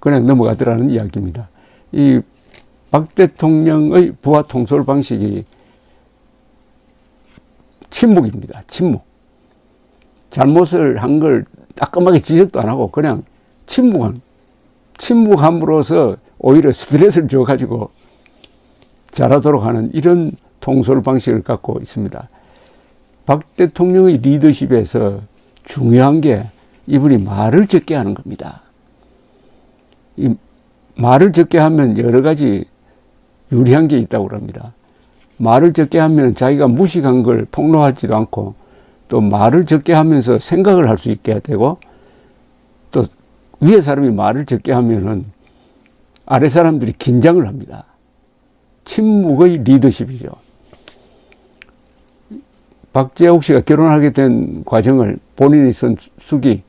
그냥 넘어가더라는 이야기입니다. 이 박 대통령의 부하 통솔 방식이 침묵입니다. 침묵. 잘못을 한 걸 따끔하게 지적도 안 하고 그냥 침묵함으로써 오히려 스트레스를 줘가지고 잘하도록 하는 이런 통솔 방식을 갖고 있습니다. 박 대통령의 리더십에서 중요한 게 이분이 말을 적게 하는 겁니다. 이 말을 적게 하면 여러 가지 유리한 게 있다고 합니다. 말을 적게 하면 자기가 무식한 걸 폭로하지도 않고 또 말을 적게 하면서 생각을 할 수 있게 되고 또 위에 사람이 말을 적게 하면은 아래 사람들이 긴장을 합니다. 침묵의 리더십이죠. 박재옥 씨가 결혼하게 된 과정을 본인이 쓴 수기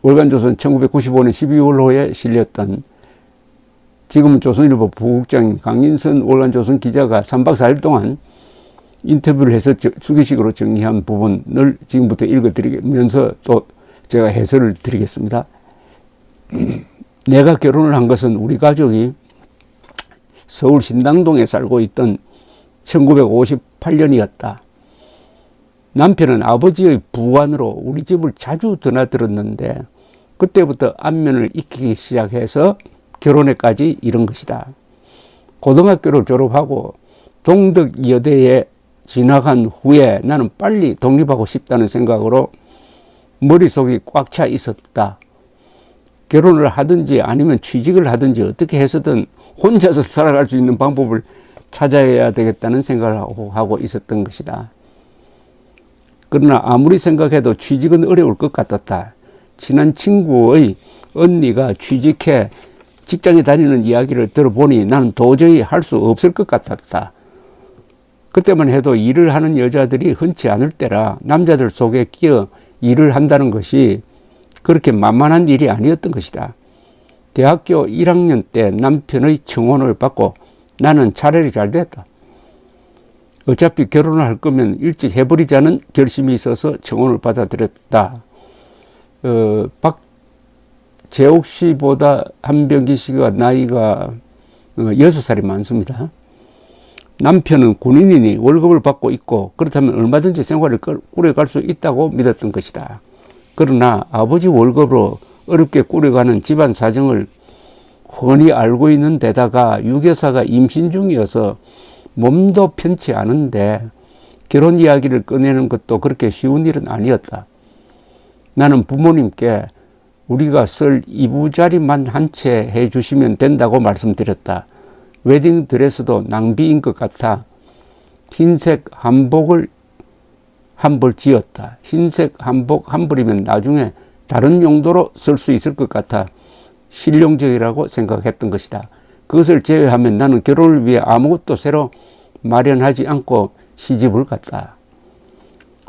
월간조선 1995년 12월호에 실렸던 지금은 조선일보 부국장인 강인선 월간조선 기자가 3박 4일 동안 인터뷰를 해서 수기식으로 정리한 부분을 지금부터 읽어드리면서 또 제가 해설을 드리겠습니다. 내가 결혼을 한 것은 우리 가족이 서울 신당동에 살고 있던 1958년이었다. 남편은 아버지의 부관으로 우리 집을 자주 드나들었는데 그때부터 안면을 익히기 시작해서 결혼에까지 이른 것이다. 고등학교를 졸업하고 동덕여대에 진학한 후에 나는 빨리 독립하고 싶다는 생각으로 머릿속이 꽉 차 있었다. 결혼을 하든지 아니면 취직을 하든지 어떻게 해서든 혼자서 살아갈 수 있는 방법을 찾아야 되겠다는 생각을 하고 있었던 것이다. 그러나 아무리 생각해도 취직은 어려울 것 같았다. 친한 친구의 언니가 취직해 직장에 다니는 이야기를 들어보니 나는 도저히 할 수 없을 것 같았다. 그때만 해도 일을 하는 여자들이 흔치 않을 때라 남자들 속에 끼어 일을 한다는 것이 그렇게 만만한 일이 아니었던 것이다. 대학교 1학년 때 남편의 청혼을 받고 나는 차라리 잘 됐다. 어차피 결혼을 할 거면 일찍 해버리자는 결심이 있어서 청혼을 받아들였다. 박재옥 씨보다 한병기 씨가 나이가 6살이 많습니다. 남편은 군인이니 월급을 받고 있고 그렇다면 얼마든지 생활을 꾸려갈 수 있다고 믿었던 것이다. 그러나 아버지 월급으로 어렵게 꾸려가는 집안 사정을 훤히 알고 있는 데다가 유교사가 임신 중이어서 몸도 편치 않은데 결혼 이야기를 꺼내는 것도 그렇게 쉬운 일은 아니었다. 나는 부모님께 우리가 쓸 이부자리만 한 채 해주시면 된다고 말씀드렸다. 웨딩드레스도 낭비인 것 같아 흰색 한복을 한 벌 지었다. 흰색 한복 한 벌이면 나중에 다른 용도로 쓸 수 있을 것 같아 실용적이라고 생각했던 것이다. 그것을 제외하면 나는 결혼을 위해 아무것도 새로 마련하지 않고 시집을 갔다.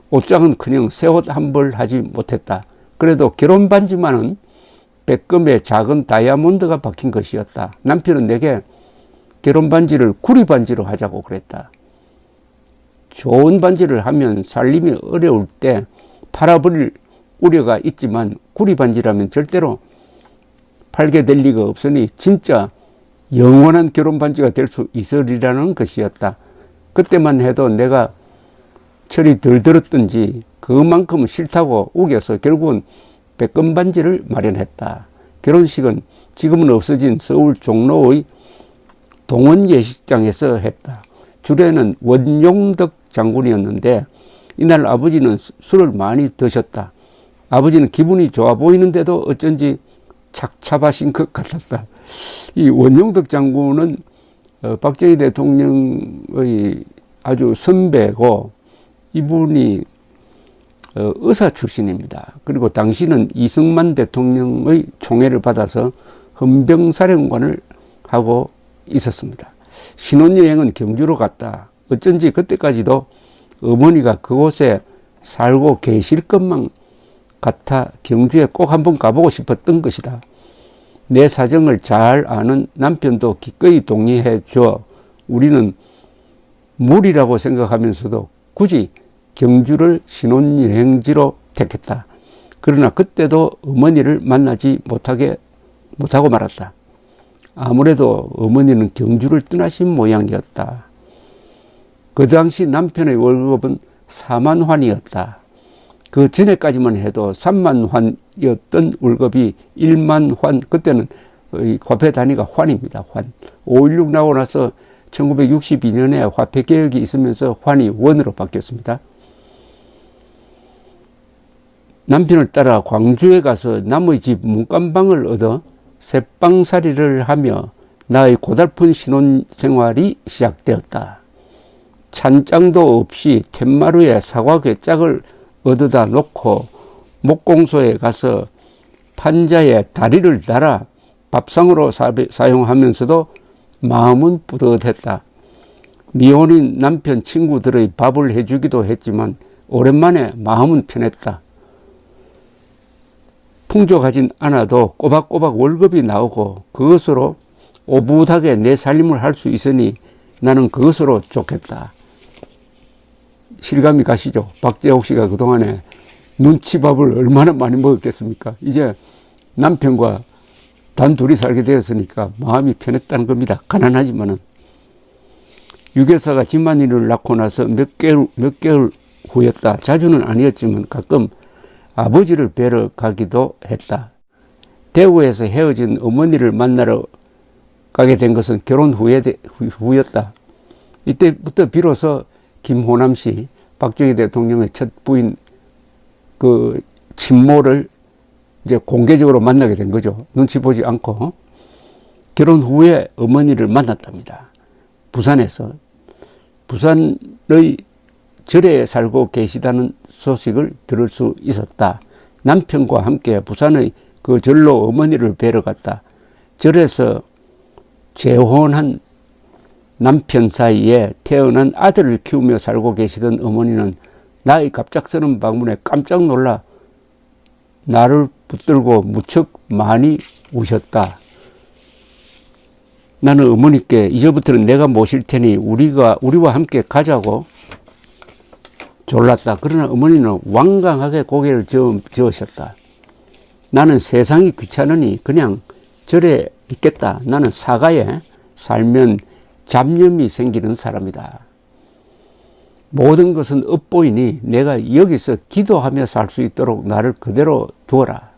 옷장은 새 옷 한 벌 하지 못했다. 그래도 결혼 반지만은 백금에 작은 다이아몬드가 박힌 것이었다. 남편은 내게 결혼 반지를 구리 반지로 하자고 그랬다. 좋은 반지를 하면 살림이 어려울 때 팔아버릴 우려가 있지만 구리 반지라면 절대로 팔게 될 리가 없으니 진짜 영원한 결혼 반지가 될 수 있으리라는 것이었다. 그때만 해도 내가 철이 덜 들었던지 그만큼 싫다고 우겨서 결국은 백금 반지를 마련했다. 결혼식은 지금은 없어진 서울 종로의 동원 예식장에서 했다. 주례는 원용덕 장군이었는데 이날 아버지는 술을 많이 드셨다. 아버지는 기분이 좋아 보이는데도 어쩐지 착잡하신 것 같았다. 이 원용덕 장군은 박정희 대통령의 아주 선배고 이분이 의사 출신입니다. 그리고 당시는 이승만 대통령의 총애를 받아서 헌병사령관을 하고 있었습니다. 신혼여행은 경주로 갔다. 어쩐지 그때까지도 어머니가 그곳에 살고 계실 것만 같아 경주에 꼭 한번 가보고 싶었던 것이다. 내 사정을 잘 아는 남편도 기꺼이 동의해 줘 우리는 무리라고 생각하면서도 굳이 경주를 신혼여행지로 택했다. 그러나 그때도 어머니를 만나지 못하고 말았다. 아무래도 어머니는 경주를 떠나신 모양이었다. 그 당시 남편의 월급은 4만 환이었다. 그 전에까지만 해도 3만 환이었던 월급이 1만 환, 그때는 화폐 단위가 환입니다. 환. 5.16 나고 나서 1962년에 화폐 개혁이 있으면서 환이 원으로 바뀌었습니다. 남편을 따라 광주에 가서 남의 집 문간방을 얻어 새빵살이를 하며 나의 고달픈 신혼생활이 시작되었다. 찬장도 없이 툇마루에 사과괴 짝을 얻어다 놓고 목공소에 가서 판자에 다리를 달아 밥상으로 사용하면서도 마음은 뿌듯했다. 미혼인 남편 친구들의 밥을 해주기도 했지만 오랜만에 마음은 편했다. 풍족하진 않아도 꼬박꼬박 월급이 나오고 그것으로 오붓하게 내 살림을 할 수 있으니 나는 그것으로 좋겠다. 실감이 가시죠? 박재옥 씨가 그동안에 눈치밥을 얼마나 많이 먹었겠습니까? 이제 남편과 단둘이 살게 되었으니까 마음이 편했다는 겁니다. 가난하지만은. 유교사가 김만희를 낳고 나서 몇 개월 후였다. 자주는 아니었지만 가끔 아버지를 뵈러 가기도 했다. 대구에서 헤어진 어머니를 만나러 가게 된 것은 결혼 후였다. 이때부터 비로소 김호남 씨, 박정희 대통령의 첫 부인 그 친모를 이제 공개적으로 만나게 된 거죠. 눈치 보지 않고. 결혼 후에 어머니를 만났답니다. 부산에서. 부산의 절에 살고 계시다는 소식을 들을 수 있었다. 남편과 함께 부산의 그 절로 어머니를 뵈러 갔다. 절에서 재혼한 남편 사이에 태어난 아들을 키우며 살고 계시던 어머니는 나의 갑작스러운 방문에 깜짝 놀라 나를 붙들고 무척 많이 우셨다. 나는 어머니께 이제부터는 내가 모실 테니 우리와 함께 가자고 졸랐다. 그러나 어머니는 완강하게 고개를 저으셨다. 나는 세상이 귀찮으니 그냥 절에 있겠다. 나는 사가에 살면 잡념이 생기는 사람이다. 모든 것은 엇보이니 내가 여기서 기도하며 살 수 있도록 나를 그대로 두어라.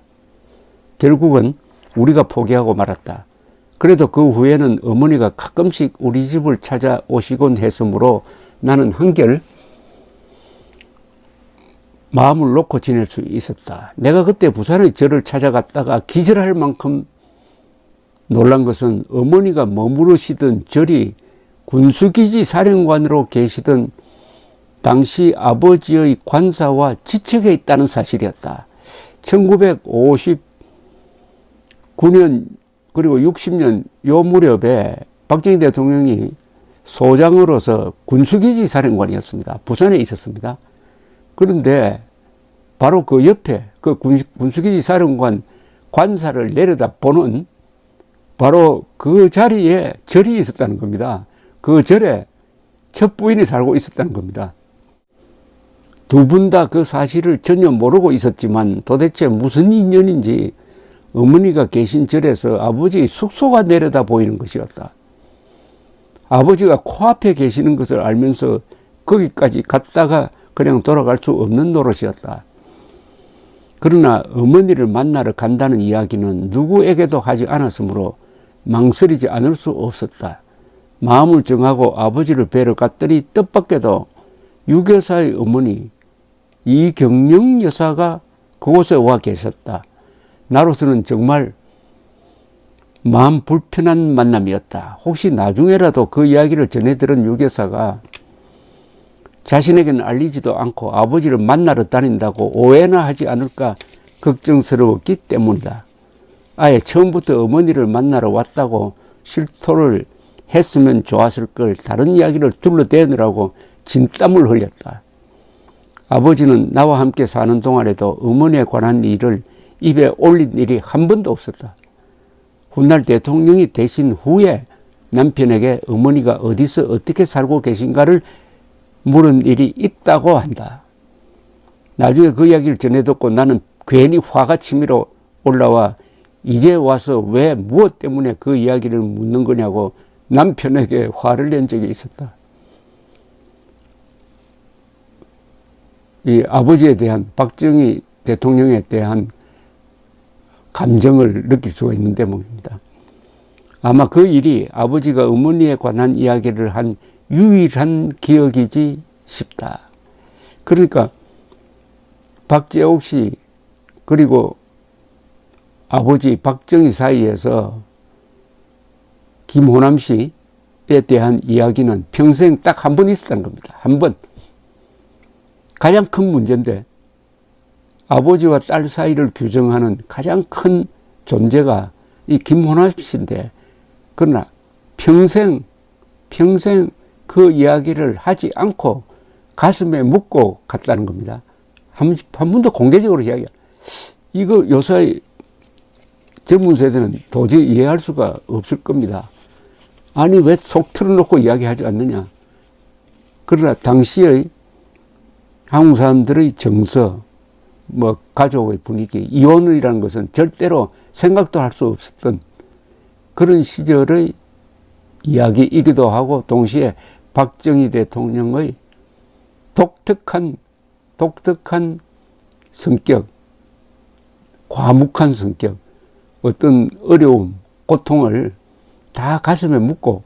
결국은 우리가 포기하고 말았다. 그래도 그 후에는 어머니가 가끔씩 우리 집을 찾아오시곤 했으므로 나는 한결 마음을 놓고 지낼 수 있었다. 내가 그때 부산의 절을 찾아갔다가 기절할 만큼 놀란 것은 어머니가 머무르시던 절이 군수기지 사령관으로 계시던 당시 아버지의 관사와 지척에 있다는 사실이었다. 1959년 그리고 60년 요 무렵에 박정희 대통령이 소장으로서 군수기지 사령관이었습니다. 부산에 있었습니다. 그런데 바로 그 옆에 그 군수기지 사령관 관사를 내려다보는 바로 그 자리에 절이 있었다는 겁니다. 그 절에 첫 부인이 살고 있었다는 겁니다. 두 분 다 그 사실을 전혀 모르고 있었지만 도대체 무슨 인연인지 어머니가 계신 절에서 아버지의 숙소가 내려다 보이는 것이었다. 아버지가 코앞에 계시는 것을 알면서 거기까지 갔다가 그냥 돌아갈 수 없는 노릇이었다. 그러나 어머니를 만나러 간다는 이야기는 누구에게도 하지 않았으므로 망설이지 않을 수 없었다. 마음을 정하고 아버지를 뵈러 갔더니 뜻밖에도 유교사의 어머니 이경영 여사가 그곳에 와 계셨다. 나로서는 정말 마음 불편한 만남이었다. 혹시 나중에라도 그 이야기를 전해 들은 유교사가 자신에게는 알리지도 않고 아버지를 만나러 다닌다고 오해나 하지 않을까 걱정스러웠기 때문이다. 아예 처음부터 어머니를 만나러 왔다고 실토를 했으면 좋았을 걸 다른 이야기를 둘러대느라고 진땀을 흘렸다. 아버지는 나와 함께 사는 동안에도 어머니에 관한 일을 입에 올린 일이 한 번도 없었다. 훗날 대통령이 되신 후에 남편에게 어머니가 어디서 어떻게 살고 계신가를 물은 일이 있다고 한다. 나중에 그 이야기를 전해 듣고 나는 괜히 화가 치밀어 올라와 이제 와서 왜 무엇 때문에 그 이야기를 묻는 거냐고 남편에게 화를 낸 적이 있었다. 이 아버지에 대한 박정희 대통령에 대한 감정을 느낄 수가 있는 대목입니다. 아마 그 일이 아버지가 어머니에 관한 이야기를 한 유일한 기억이지 싶다. 그러니까 박재옥 씨 그리고 아버지 박정희 사이에서 김호남 씨에 대한 이야기는 평생 딱 한 번 있었다는 겁니다. 한 번. 가장 큰 문제인데 아버지와 딸 사이를 규정하는 가장 큰 존재가 이 김호남 씨인데 그러나 평생 그 이야기를 하지 않고 가슴에 묻고 갔다는 겁니다. 한 번도 공개적으로 이야기해. 이거 요새 젊은 세대는 도저히 이해할 수가 없을 겁니다. 아니 왜 속 틀어놓고 이야기하지 않느냐. 그러나 당시의 한국 사람들의 정서, 뭐 가족의 분위기, 이혼이라는 것은 절대로 생각도 할 수 없었던 그런 시절의 이야기이기도 하고 동시에 박정희 대통령의 독특한 성격, 과묵한 성격, 어떤 어려움, 고통을 다 가슴에 묻고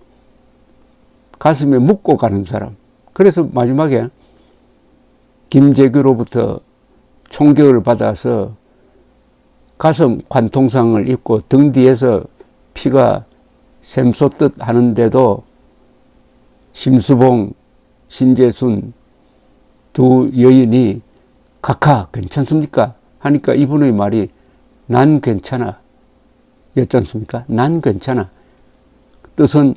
가는 사람. 그래서 마지막에 김재규로부터 총격을 받아서 가슴 관통상을 입고 등 뒤에서 피가 샘솟듯 하는데도 심수봉, 신재순 두 여인이 각하 괜찮습니까? 하니까 이분의 말이 난 괜찮아 였지 않습니까? 난 괜찮아. 뜻은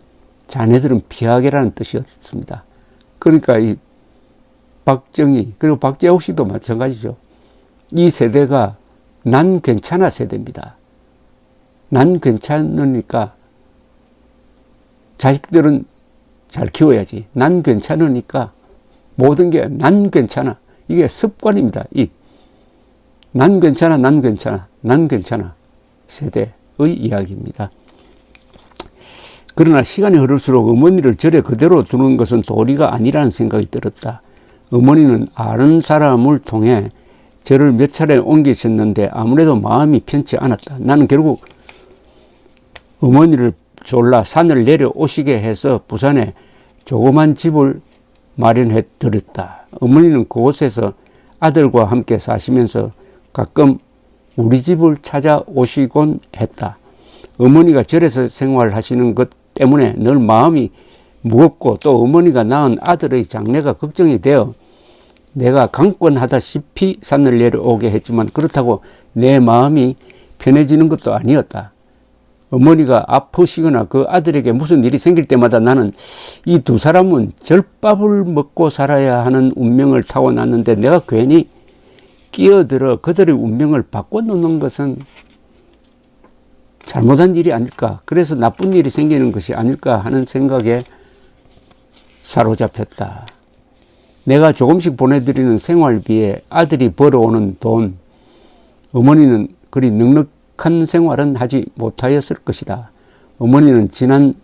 자네들은 피하게라는 뜻이었습니다. 그러니까 이 박정희 그리고 박재옥 씨도 마찬가지죠. 이 세대가 난 괜찮아 세대입니다. 난 괜찮으니까 자식들은 잘 키워야지. 난 괜찮으니까 모든 게 난 괜찮아. 이게 습관입니다. 난 괜찮아, 난 괜찮아, 난 괜찮아 세대의 이야기입니다. 그러나 시간이 흐를수록 어머니를 절에 그대로 두는 것은 도리가 아니라는 생각이 들었다. 어머니는 아는 사람을 통해 절을 몇 차례 옮기셨는데 아무래도 마음이 편치 않았다. 나는 결국 어머니를 졸라 산을 내려오시게 해서 부산에 조그만 집을 마련해 드렸다. 어머니는 그곳에서 아들과 함께 사시면서 가끔 우리 집을 찾아오시곤 했다. 어머니가 절에서 생활하시는 것 때문에 늘 마음이 무겁고 또 어머니가 낳은 아들의 장래가 걱정이 되어 내가 강권하다시피 산을 내려오게 했지만 그렇다고 내 마음이 편해지는 것도 아니었다. 어머니가 아프시거나 그 아들에게 무슨 일이 생길 때마다 나는 이 두 사람은 절밥을 먹고 살아야 하는 운명을 타고났는데 내가 괜히 끼어들어 그들의 운명을 바꿔놓는 것은 잘못한 일이 아닐까. 그래서 나쁜 일이 생기는 것이 아닐까 하는 생각에 사로잡혔다. 내가 조금씩 보내드리는 생활비에 아들이 벌어오는 돈, 어머니는 그리 넉넉한 생활은 하지 못하였을 것이다. 어머니는 지난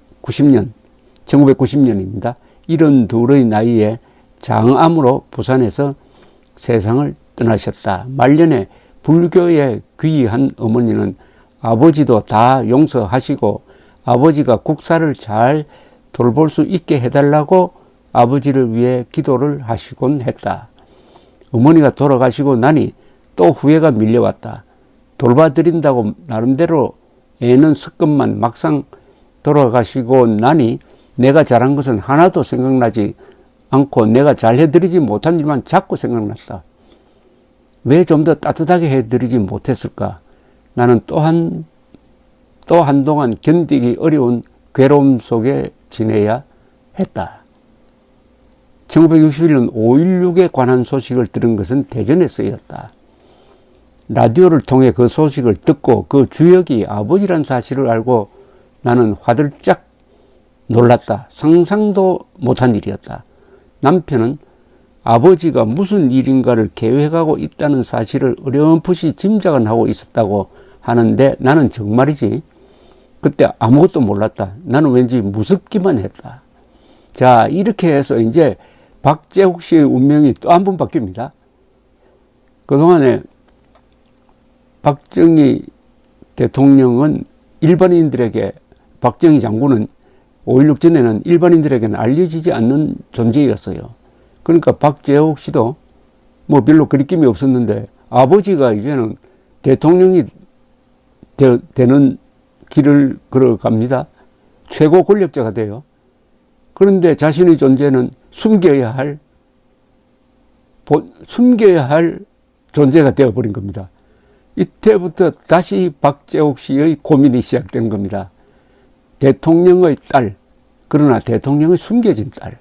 1990년입니다. 72의 나이에 장암으로 부산에서 세상을 떠나셨다. 말년에 불교에 귀의한 어머니는 아버지도 다 용서하시고 아버지가 국사를 잘 돌볼 수 있게 해달라고 아버지를 위해 기도를 하시곤 했다. 어머니가 돌아가시고 나니 또 후회가 밀려왔다. 돌봐드린다고 나름대로 애는 습관만 막상 돌아가시고 나니 내가 잘한 것은 하나도 생각나지 않고 내가 잘 해드리지 못한 일만 자꾸 생각났다. 왜 좀 더 따뜻하게 해드리지 못했을까? 나는 또 한동안 견디기 어려운 괴로움 속에 지내야 했다. 1961년 5.16에 관한 소식을 들은 것은 대전에서였다. 라디오를 통해 그 소식을 듣고 그 주역이 아버지란 사실을 알고 나는 화들짝 놀랐다. 상상도 못한 일이었다. 남편은 아버지가 무슨 일인가를 계획하고 있다는 사실을 어렴풋이 짐작은 하고 있었다고 하는데 나는 정말이지 그때 아무것도 몰랐다. 나는 왠지 무섭기만 했다. 자, 이렇게 해서 이제 박재욱 씨의 운명이 또 한 번 바뀝니다. 그동안에 박정희 대통령은 일반인들에게, 박정희 장군은 5.16 전에는 일반인들에게는 알려지지 않는 존재였어요. 그러니까 박재욱 씨도 뭐 별로 그리낌이 없었는데 아버지가 이제는 대통령이 되는 길을 걸어갑니다. 최고 권력자가 돼요. 그런데 자신의 존재는 숨겨야 할 존재가 되어버린 겁니다. 이때부터 다시 박재욱 씨의 고민이 시작된 겁니다. 대통령의 딸, 그러나 대통령의 숨겨진 딸.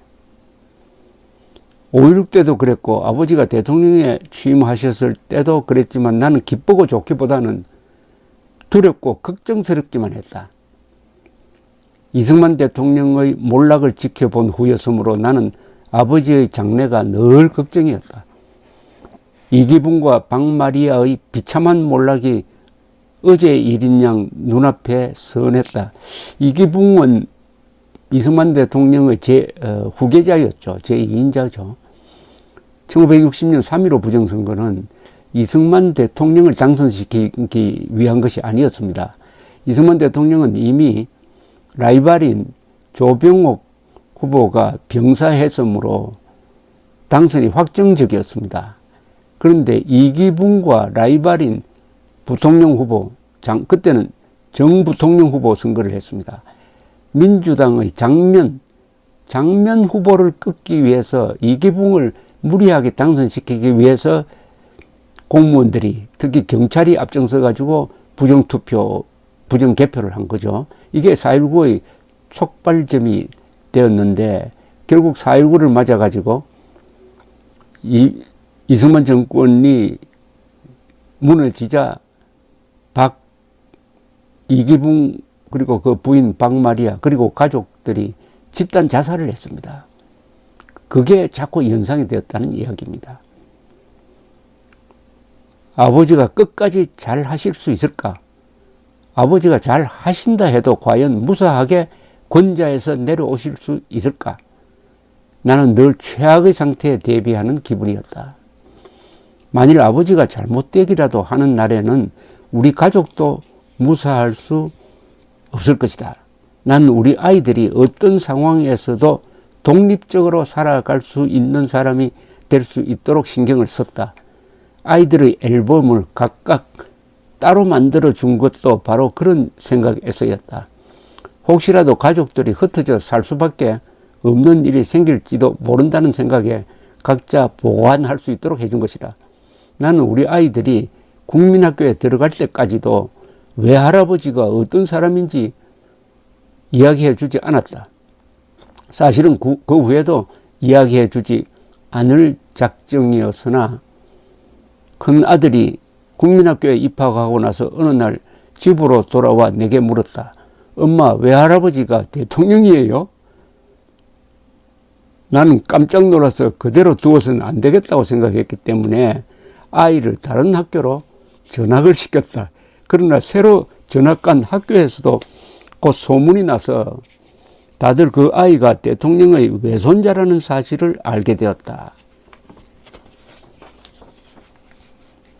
5.16 때도 그랬고 아버지가 대통령에 취임하셨을 때도 그랬지만 나는 기쁘고 좋기보다는 두렵고 걱정스럽기만 했다. 이승만 대통령의 몰락을 지켜본 후였으므로 나는 아버지의 장래가 늘 걱정이었다. 이기붕과 박마리아의 비참한 몰락이 어제의 일인 양 눈앞에 선했다. 이기붕은 이승만 대통령의 후계자였죠. 제2인자죠. 1960년 3.15 부정선거는 이승만 대통령을 당선시키기 위한 것이 아니었습니다. 이승만 대통령은 이미 라이벌인 조병옥 후보가 병사했으므로 당선이 확정적이었습니다. 그런데 이기붕과 라이벌인 부통령 후보, 그때는 정부통령 후보 선거를 했습니다. 민주당의 장면 후보를 끊기 위해서 이기붕을 무리하게 당선시키기 위해서 공무원들이, 특히 경찰이 앞장서 가지고 부정개표를 한 거죠. 이게 4.19의 촉발점이 되었는데 결국 4.19를 맞아 가지고 이승만 정권이 무너지자 이기붕 그리고 그 부인 박마리아 그리고 가족들이 집단 자살을 했습니다. 그게 자꾸 연상이 되었다는 이야기입니다. 아버지가 끝까지 잘 하실 수 있을까? 아버지가 잘 하신다 해도 과연 무사하게 권좌에서 내려오실 수 있을까? 나는 늘 최악의 상태에 대비하는 기분이었다. 만일 아버지가 잘못되기라도 하는 날에는 우리 가족도 무사할 수 없을 것이다. 난 우리 아이들이 어떤 상황에서도 독립적으로 살아갈 수 있는 사람이 될 수 있도록 신경을 썼다. 아이들의 앨범을 각각 따로 만들어 준 것도 바로 그런 생각에서였다. 혹시라도 가족들이 흩어져 살 수밖에 없는 일이 생길지도 모른다는 생각에 각자 보완할 수 있도록 해준 것이다. 나는 우리 아이들이 국민학교에 들어갈 때까지도 외할아버지가 어떤 사람인지 이야기해 주지 않았다. 사실은 그 후에도 이야기해 주지 않을 작정이었으나 큰 아들이 국민학교에 입학하고 나서 어느 날 집으로 돌아와 내게 물었다. 엄마, 외할아버지가 대통령이에요? 나는 깜짝 놀라서 그대로 두어서는 안 되겠다고 생각했기 때문에 아이를 다른 학교로 전학을 시켰다. 그러나 새로 전학 간 학교에서도 곧 소문이 나서 다들 그 아이가 대통령의 외손자라는 사실을 알게 되었다.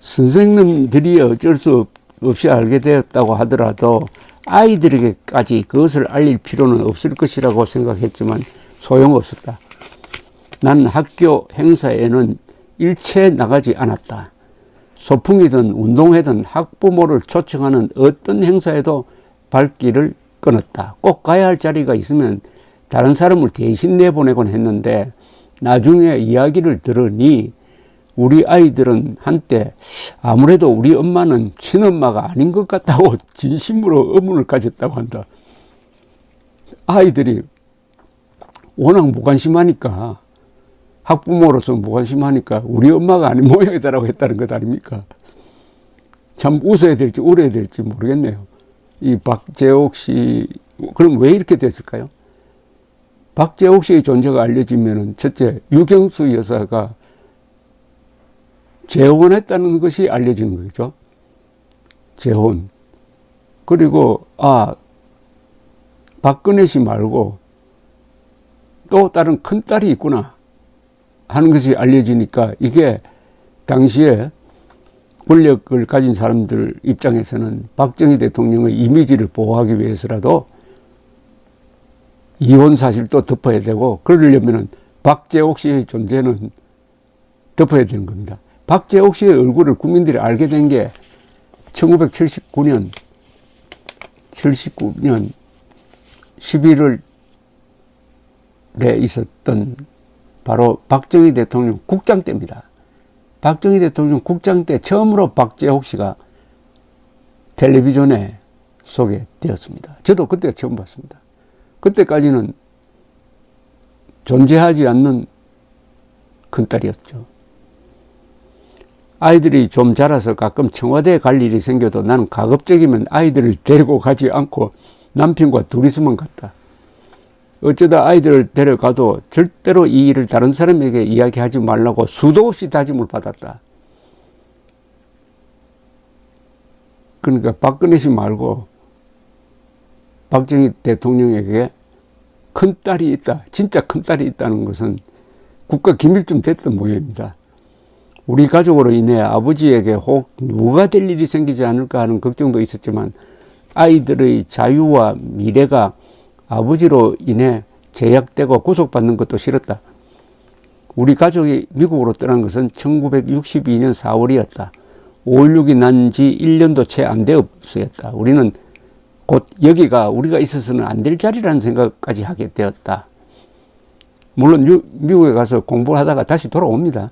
선생님들이 어쩔 수 없이 알게 되었다고 하더라도 아이들에게까지 그것을 알릴 필요는 없을 것이라고 생각했지만 소용없었다. 난 학교 행사에는 일체 나가지 않았다. 소풍이든 운동회든 학부모를 초청하는 어떤 행사에도 발길을 끊었다. 꼭 가야 할 자리가 있으면 다른 사람을 대신 내보내곤 했는데 나중에 이야기를 들으니 우리 아이들은 한때 아무래도 우리 엄마는 친엄마가 아닌 것 같다고 진심으로 의문을 가졌다고 한다. 아이들이 워낙 무관심하니까, 학부모로서 무관심하니까 우리 엄마가 아닌 모양이다라고 했다는 것 아닙니까? 참 웃어야 될지 울어야 될지 모르겠네요. 이 박재옥 씨, 그럼 왜 이렇게 됐을까요? 박재옥 씨의 존재가 알려지면은 첫째, 유경수 여사가 재혼했다는 것이 알려지는 거죠. 재혼. 그리고 박근혜 씨 말고 또 다른 큰딸이 있구나 하는 것이 알려지니까 이게 당시에 권력을 가진 사람들 입장에서는 박정희 대통령의 이미지를 보호하기 위해서라도 이혼 사실도 덮어야 되고, 그러려면 박재옥 씨의 존재는 덮어야 되는 겁니다. 박재옥 씨의 얼굴을 국민들이 알게 된 게 1979년 11월에 있었던 바로 박정희 대통령 국장 때입니다. 박정희 대통령 국장 때 처음으로 박재옥 씨가 텔레비전에 소개되었습니다. 저도 그때 처음 봤습니다. 그때까지는 존재하지 않는 큰딸이었죠. 아이들이 좀 자라서 가끔 청와대에 갈 일이 생겨도 나는 가급적이면 아이들을 데리고 가지 않고 남편과 둘이서만 갔다. 어쩌다 아이들을 데려가도 절대로 이 일을 다른 사람에게 이야기하지 말라고 수도 없이 다짐을 받았다. 그러니까 박근혜 씨 말고 박정희 대통령에게 큰딸이 있다, 진짜 큰딸이 있다는 것은 국가 기밀쯤 됐던 모양입니다. 우리 가족으로 인해 아버지에게 혹 누가 될 일이 생기지 않을까 하는 걱정도 있었지만 아이들의 자유와 미래가 아버지로 인해 제약되고 구속받는 것도 싫었다. 우리 가족이 미국으로 떠난 것은 1962년 4월이었다. 5.16이 난 지 1년도 채 안 되었다. 우리는 곧 여기가 우리가 있어서는 안 될 자리라는 생각까지 하게 되었다. 물론 미국에 가서 공부를 하다가 다시 돌아옵니다.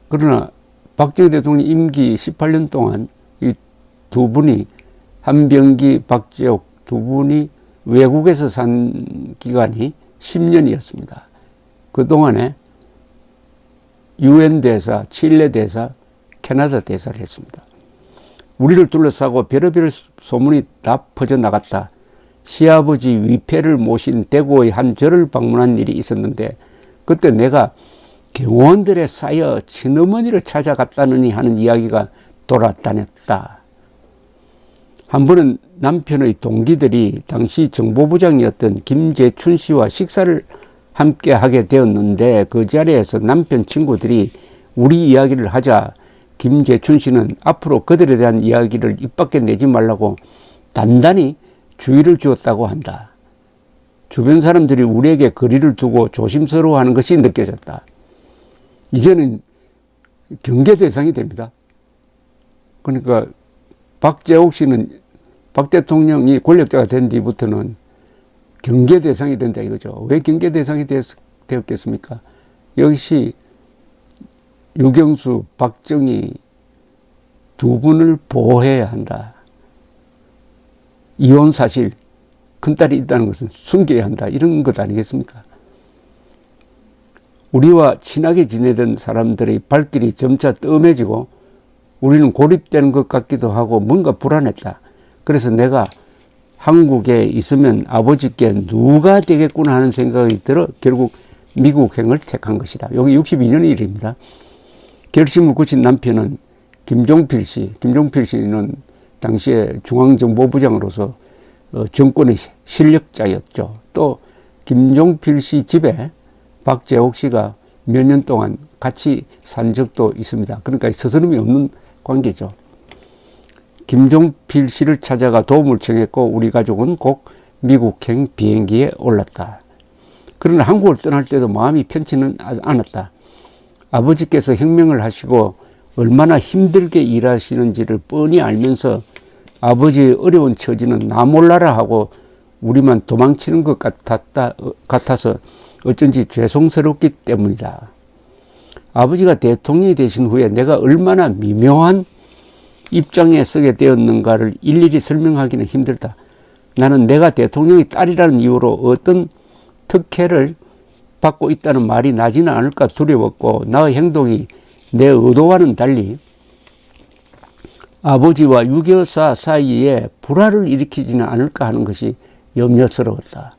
그러나 박정희 대통령 임기 18년 동안 이 두 분이, 한병기, 박재옥 두 분이 외국에서 산 기간이 10년이었습니다. 그동안에 UN 대사, 칠레 대사, 캐나다 대사를 했습니다. 우리를 둘러싸고 별의별 소문이 다 퍼져나갔다. 시아버지 위패를 모신 대구의 한 절을 방문한 일이 있었는데 그때 내가 경호원들에 쌓여 친어머니를 찾아갔다느니 하는 이야기가 돌아다녔다. 한 번은 남편의 동기들이 당시 정보부장이었던 김재춘 씨와 식사를 함께 하게 되었는데 그 자리에서 남편 친구들이 우리 이야기를 하자 김재춘 씨는 앞으로 그들에 대한 이야기를 입 밖에 내지 말라고 단단히 주의를 주었다고 한다. 주변 사람들이 우리에게 거리를 두고 조심스러워하는 것이 느껴졌다. 이제는 경계 대상이 됩니다. 그러니까 박재옥 씨는 박 대통령이 권력자가 된 뒤부터는 경계 대상이 된다 이거죠. 왜 경계 대상이 되었겠습니까? 역시 유경수, 박정희 두 분을 보호해야 한다. 이혼 사실, 큰딸이 있다는 것은 숨겨야 한다. 이런 것 아니겠습니까? 우리와 친하게 지내던 사람들의 발길이 점차 뜸해지고 우리는 고립되는 것 같기도 하고 뭔가 불안했다. 그래서 내가 한국에 있으면 아버지께 누가 되겠구나 하는 생각이 들어 결국 미국행을 택한 것이다. 여기 62년 일입니다. 결심을 굳힌 남편은 김종필 씨는 당시에 중앙정보부장으로서 정권의 실력자였죠. 또 김종필 씨 집에 박재옥 씨가 몇 년 동안 같이 산 적도 있습니다. 그러니까 서스름이 없는 관계죠. 김종필 씨를 찾아가 도움을 청했고 우리 가족은 곧 미국행 비행기에 올랐다. 그러나 한국을 떠날 때도 마음이 편치는 않았다. 아버지께서 혁명을 하시고 얼마나 힘들게 일하시는지를 뻔히 알면서 아버지의 어려운 처지는 나 몰라라 하고 우리만 도망치는 것 같아서 어쩐지 죄송스럽기 때문이다. 아버지가 대통령이 되신 후에 내가 얼마나 미묘한 입장에 서게 되었는가를 일일이 설명하기는 힘들다. 나는 내가 대통령의 딸이라는 이유로 어떤 특혜를 받고 있다는 말이 나지는 않을까 두려웠고 나의 행동이 내 의도와는 달리 아버지와 유교사 사이에 불화를 일으키지는 않을까 하는 것이 염려스러웠다.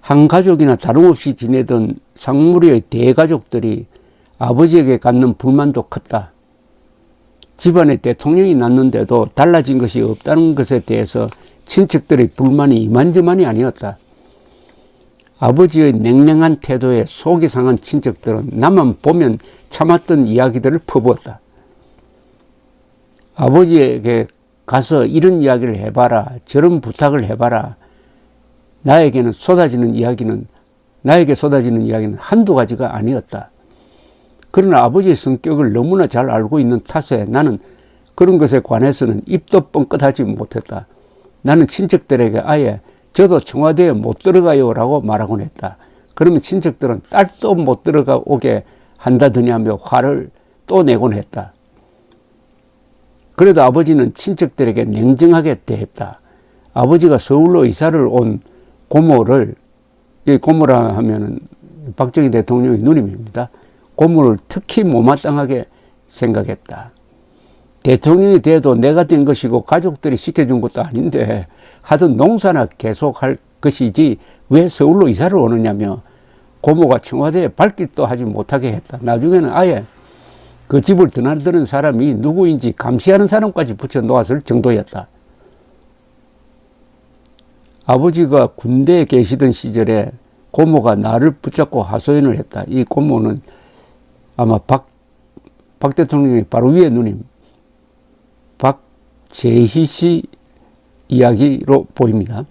한 가족이나 다름없이 지내던 상무리의 대가족들이 아버지에게 갖는 불만도 컸다. 집안에 대통령이 났는데도 달라진 것이 없다는 것에 대해서 친척들의 불만이 이만저만이 아니었다. 아버지의 냉랭한 태도에 속이 상한 친척들은 나만 보면 참았던 이야기들을 퍼부었다. 아버지에게 가서 이런 이야기를 해봐라, 저런 부탁을 해봐라. 나에게 쏟아지는 이야기는 한두 가지가 아니었다. 그러나 아버지의 성격을 너무나 잘 알고 있는 탓에 나는 그런 것에 관해서는 입도 뻥끗하지 못했다. 나는 친척들에게 아예 저도 청와대에 못 들어가요 라고 말하곤 했다. 그러면 친척들은 딸도 못 들어오게 한다더냐며 화를 또 내곤 했다. 그래도 아버지는 친척들에게 냉정하게 대했다. 아버지가 서울로 이사를 온 고모를, 이 고모라 하면은 박정희 대통령의 누님입니다. 고모를 특히 못마땅하게 생각했다. 대통령이 돼도 내가 된 것이고 가족들이 시켜준 것도 아닌데 하던 농사나 계속할 것이지 왜 서울로 이사를 오느냐며 고모가 청와대에 발길도 하지 못하게 했다. 나중에는 아예 그 집을 드나드는 사람이 누구인지 감시하는 사람까지 붙여놓았을 정도였다. 아버지가 군대에 계시던 시절에 고모가 나를 붙잡고 하소연을 했다. 이 고모는 아마 박 대통령의 바로 위에 누님 박재희 씨 이야기로 보입니다.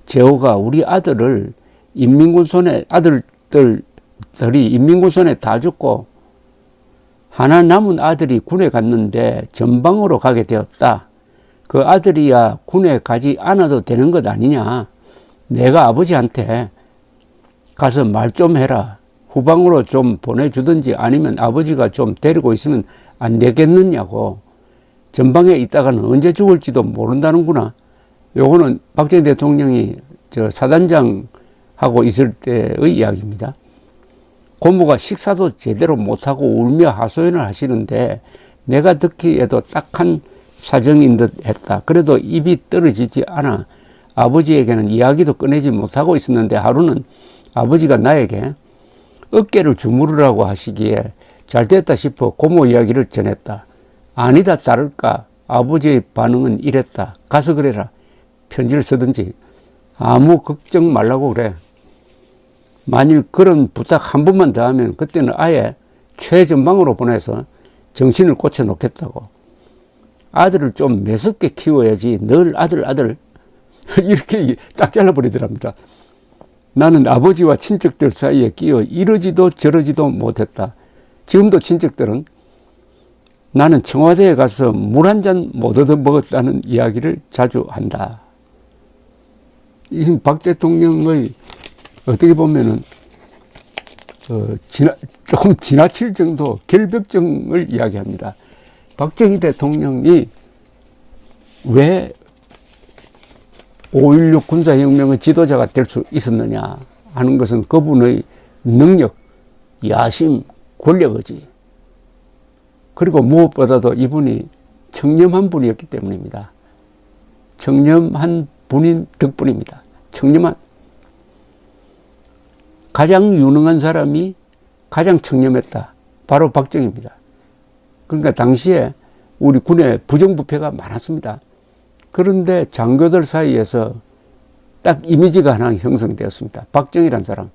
재호가 우리 아들을 인민군 손에 아들들이 인민군 손에 다 죽고 하나 남은 아들이 군에 갔는데 전방으로 가게 되었다. 그 아들이야 군에 가지 않아도 되는 것 아니냐. 내가 아버지한테 가서 말 좀 해라. 후방으로 좀 보내주든지 아니면 아버지가 좀 데리고 있으면 안 되겠느냐고. 전방에 있다가는 언제 죽을지도 모른다는구나. 요거는 박정희 대통령이 사단장 하고 있을 때의 이야기입니다. 고모가 식사도 제대로 못하고 울며 하소연을 하시는데 내가 듣기에도 딱한 사정인 듯 했다. 그래도 입이 떨어지지 않아 아버지에게는 이야기도 꺼내지 못하고 있었는데 하루는 아버지가 나에게 어깨를 주무르라고 하시기에 잘됐다 싶어 고모 이야기를 전했다. 아니다 다를까 아버지의 반응은 이랬다. 가서 그래라. 편지를 쓰든지 아무 걱정 말라고 그래. 만일 그런 부탁 한 번만 더 하면 그때는 아예 최전방으로 보내서 정신을 고쳐 놓겠다고. 아들을 좀 매섭게 키워야지 늘 아들 이렇게 딱 잘라버리더랍니다. 나는 아버지와 친척들 사이에 끼어 이러지도 저러지도 못했다. 지금도 친척들은 나는 청와대에 가서 물 한 잔 못 얻어 먹었다는 이야기를 자주 한다. 이 박 대통령의 어떻게 보면은 조금 지나칠 정도 결벽증을 이야기합니다. 박정희 대통령이 왜 5.16 군사혁명의 지도자가 될 수 있었느냐 하는 것은 그분의 능력, 야심, 권력의지, 그리고 무엇보다도 이분이 청렴한 분이었기 때문입니다. 청렴한 분인 덕분입니다. 청렴한, 가장 유능한 사람이 가장 청렴했다. 바로 박정희입니다. 그러니까 당시에 우리 군에 부정부패가 많았습니다. 그런데 장교들 사이에서 딱 이미지가 하나 형성되었습니다. 박정희란 사람.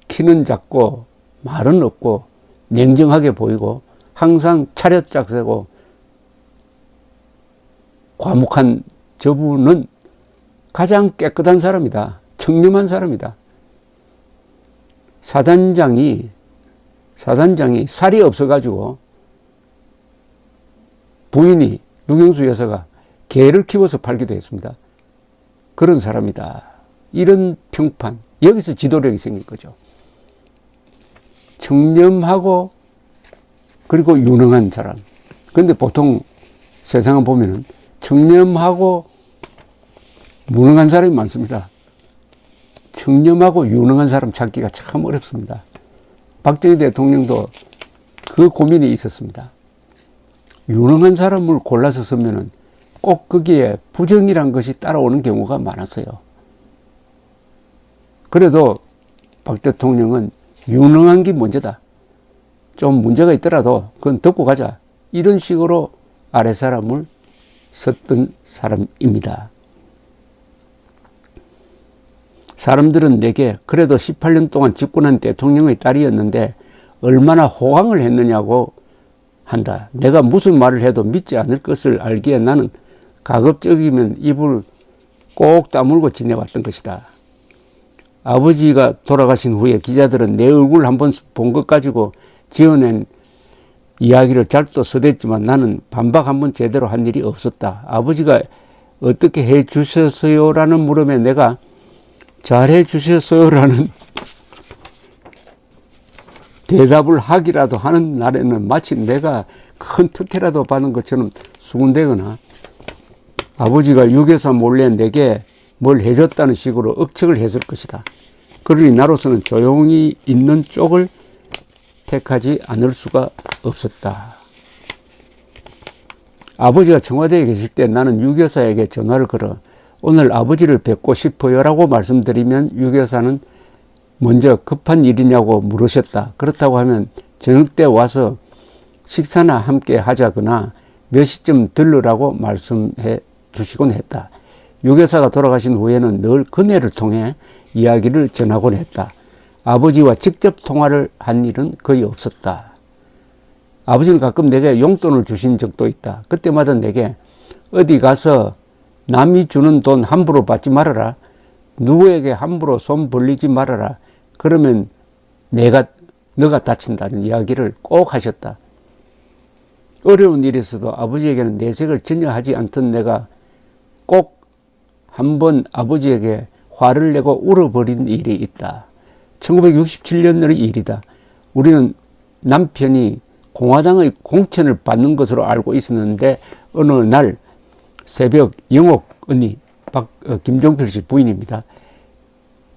키는 작고 말은 없고 냉정하게 보이고 항상 차렷짝세고 과묵한 저분은 가장 깨끗한 사람이다. 청렴한 사람이다. 사단장이 살이 없어가지고 부인이 유경수 여사가 개를 키워서 팔기도 했습니다. 그런 사람이다. 이런 평판. 여기서 지도력이 생긴 거죠. 청렴하고 그리고 유능한 사람. 그런데 보통 세상을 보면은 청렴하고 무능한 사람이 많습니다. 청렴하고 유능한 사람 찾기가 참 어렵습니다. 박정희 대통령도 그 고민이 있었습니다. 유능한 사람을 골라서 쓰면은 꼭 거기에 부정이란 것이 따라오는 경우가 많았어요. 그래도 박 대통령은 유능한 게 문제다. 좀 문제가 있더라도 그건 듣고 가자. 이런 식으로 아랫사람을 썼던 사람입니다. 사람들은 내게 그래도 18년 동안 집권한 대통령의 딸이었는데 얼마나 호강을 했느냐고 한다. 내가 무슨 말을 해도 믿지 않을 것을 알기에 나는 가급적이면 입을 꼭 다물고 지내왔던 것이다. 아버지가 돌아가신 후에 기자들은 내 얼굴 한번 본 것 가지고 지어낸 이야기를 잘도 써댔지만 나는 반박 한번 제대로 한 일이 없었다. 아버지가 어떻게 해 주셨어요? 라는 물음에 내가 잘해 주셨어요? 라는 대답을 하기라도 하는 날에는 마치 내가 큰 특혜라도 받은 것처럼 수군대거나 아버지가 유교사 몰래 내게 뭘 해줬다는 식으로 억측을 했을 것이다. 그러니 나로서는 조용히 있는 쪽을 택하지 않을 수가 없었다. 아버지가 청와대에 계실 때 나는 유교사에게 전화를 걸어 오늘 아버지를 뵙고 싶어요 라고 말씀드리면 유교사는 먼저 급한 일이냐고 물으셨다. 그렇다고 하면 저녁 때 와서 식사나 함께 하자거나 몇 시쯤 들르라고 말씀해 주시곤 했다. 유교사가 돌아가신 후에는 늘 그네를 통해 이야기를 전하곤 했다. 아버지와 직접 통화를 한 일은 거의 없었다. 아버지는 가끔 내게 용돈을 주신 적도 있다. 그때마다 내게 어디 가서 남이 주는 돈 함부로 받지 말아라. 누구에게 함부로 손 벌리지 말아라. 그러면 너가 다친다는 이야기를 꼭 하셨다. 어려운 일에서도 아버지에게는 내색을 전혀 하지 않던 내가 꼭 한번 아버지에게 화를 내고 울어버린 일이 있다. 1967년의 일이다. 우리는 남편이 공화당의 공천을 받는 것으로 알고 있었는데 어느 날 새벽 영옥 언니 김종필 씨 부인입니다.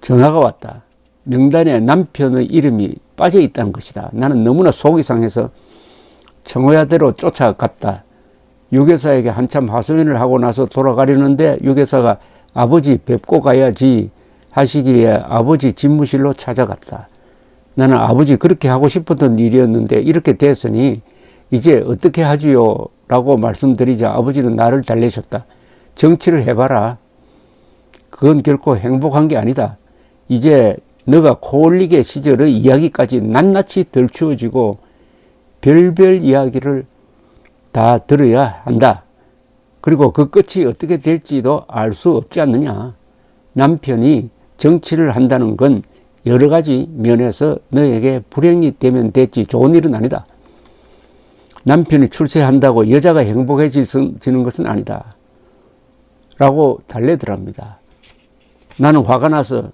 전화가 왔다. 명단에 남편의 이름이 빠져 있다는 것이다. 나는 너무나 속이 상해서 청와대로 쫓아갔다. 유교사에게 한참 하소연을 하고 나서 돌아가려는데 유교사가 아버지 뵙고 가야지 하시기에 아버지 집무실로 찾아갔다. 나는 아버지 그렇게 하고 싶었던 일이었는데 이렇게 됐으니 이제 어떻게 하지요? 라고 말씀드리자 아버지는 나를 달래셨다. 정치를 해봐라. 그건 결코 행복한 게 아니다. 이제 너가 코올리게 시절의 이야기까지 낱낱이 덜추어지고 별별 이야기를 다 들어야 한다. 그리고 그 끝이 어떻게 될지도 알 수 없지 않느냐. 남편이 정치를 한다는 건 여러 가지 면에서 너에게 불행이 되면 됐지 좋은 일은 아니다. 남편이 출세한다고 여자가 행복해지는 것은 아니다. 라고 달래더랍니다. 나는 화가 나서